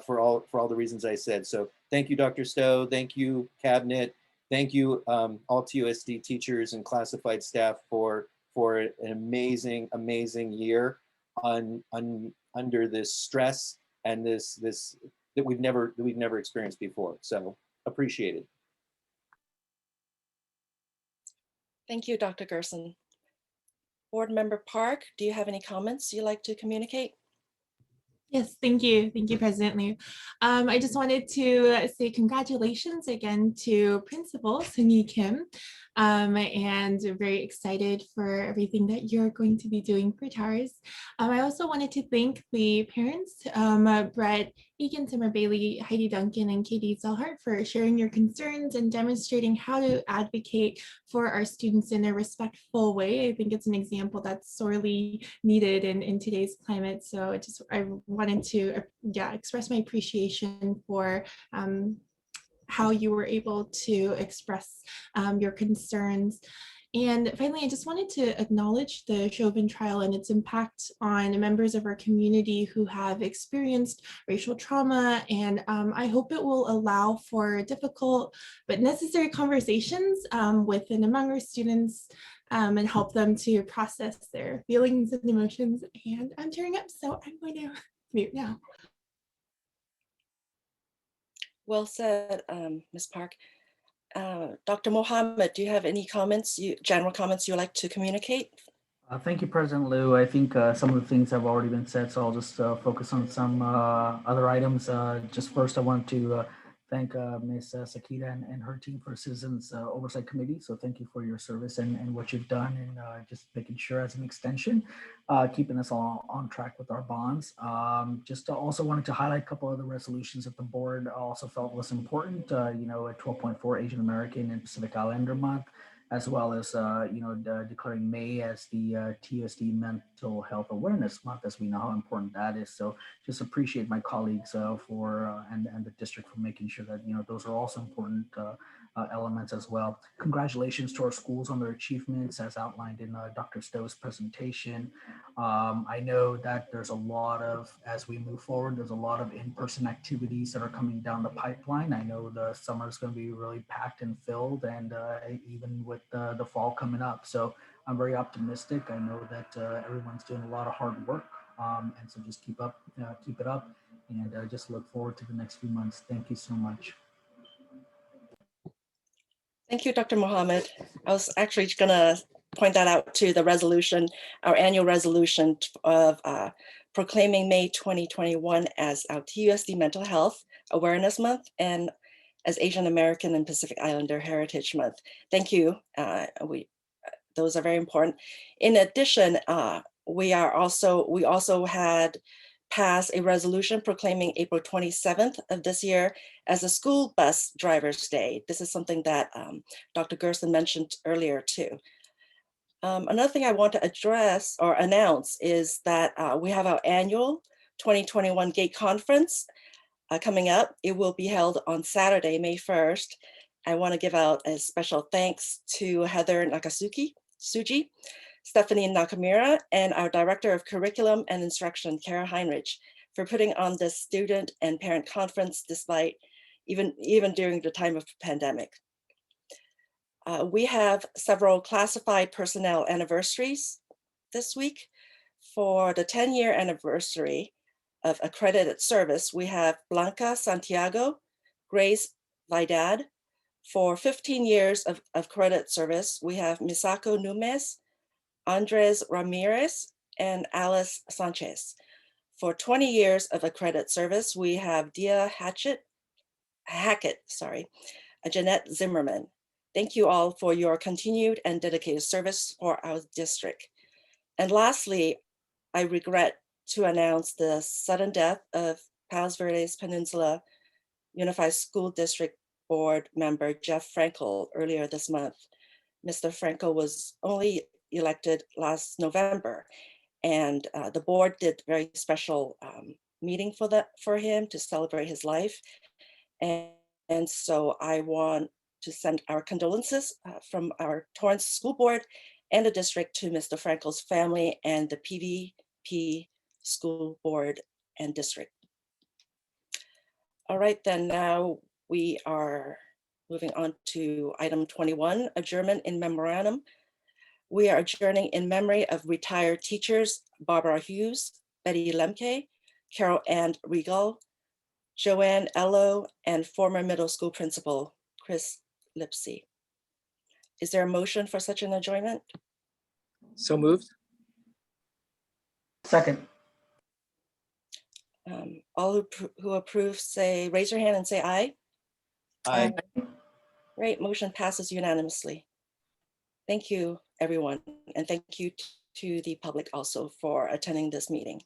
Speaker 3: for all the reasons I said. So thank you, Dr. Stowe. Thank you, Cabinet. Thank you, all TUSD teachers and classified staff for an amazing, amazing year under this stress and this that we've never experienced before. So appreciate it.
Speaker 2: Thank you, Dr. Gerson. Board Member Park, do you have any comments you'd like to communicate?
Speaker 18: Yes, thank you. Thank you, President Liu. I just wanted to say congratulations again to Principal Sunyi Kim, and very excited for everything that you're going to be doing for TARS. I also wanted to thank the parents, Brett, Egan Zimmer-Bailey, Heidi Duncan, and Katie Zellhart for sharing your concerns and demonstrating how to advocate for our students in a respectful way. I think it's an example that's sorely needed in today's climate. So I wanted to express my appreciation for how you were able to express your concerns. And finally, I just wanted to acknowledge the Chauvin trial and its impact on members of our community who have experienced racial trauma. And I hope it will allow for difficult but necessary conversations with and among our students, and help them to process their feelings and emotions. And I'm tearing up, so I'm going to mute now.
Speaker 2: Well said, Ms. Park. Dr. Mohammed, do you have any comments, general comments you'd like to communicate?
Speaker 16: Thank you, President Liu. I think some of the things have already been said, so I'll just focus on some other items. Just first, I want to thank Ms. Sakita and her team for Citizens Oversight Committee. So thank you for your service and what you've done, and just making sure as an extension, keeping us all on track with our bonds. Just also wanted to highlight a couple of the resolutions that the board also felt was important. At 12.4 Asian American and Pacific Islander Month, as well as declaring May as the TUSD Mental Health Awareness Month, as we know how important that is. So just appreciate my colleagues for and the district for making sure that those are also important elements as well. Congratulations to our schools on their achievements as outlined in Dr. Stowe's presentation. I know that there's a lot of, as we move forward, there's a lot of in-person activities that are coming down the pipeline. I know the summer is going to be really packed and filled, and even with the fall coming up. So I'm very optimistic. I know that everyone's doing a lot of hard work. And so just keep it up, and just look forward to the next few months. Thank you so much.
Speaker 2: Thank you, Dr. Mohammed. I was actually going to point that out to the resolution, our annual resolution of proclaiming May 2021 as our TUSD Mental Health Awareness Month and as Asian American and Pacific Islander Heritage Month. Thank you. Those are very important. In addition, we also had passed a resolution proclaiming April 27th of this year as a School Bus Drivers Day. This is something that Dr. Gerson mentioned earlier too. Another thing I want to address or announce is that we have our annual 2021 GATE conference coming up. It will be held on Saturday, May 1st. I want to give out a special thanks to Heather Nakasugi, Stephanie Nakamura, and our Director of Curriculum and Instruction, Kara Heinrich, for putting on this student and parent conference despite even during the time of the pandemic. We have several classified personnel anniversaries this week. For the 10-year anniversary of accredited service, we have Blanca Santiago, Grace Vidad. For 15 years of accredited service, we have Misako Numes, Andres Ramirez, and Alice Sanchez. For 20 years of accredited service, we have Dia Hackett, Jeanette Zimmerman. Thank you all for your continued and dedicated service for our district. And lastly, I regret to announce the sudden death of Palos Verdes Peninsula Unified School District Board member Jeff Frankel earlier this month. Mr. Frankel was only elected last November, and the board did a very special meeting for him to celebrate his life. And so I want to send our condolences from our Torrance School Board and the district to Mr. Frankel's family and the PVP School Board and district. All right, then now we are moving on to item 21, adjournment in memorandum. We are adjourning in memory of retired teachers, Barbara Hughes, Betty Lemke, Carol Ann Regal, Joanne Ello, and former middle school principal, Chris Lipsy. Is there a motion for such an adjournment?
Speaker 15: So moved.
Speaker 16: Second.
Speaker 2: All who approve, raise your hand and say aye.
Speaker 3: Aye.
Speaker 2: Great, motion passes unanimously. Thank you, everyone. And thank you to the public also for attending this meeting.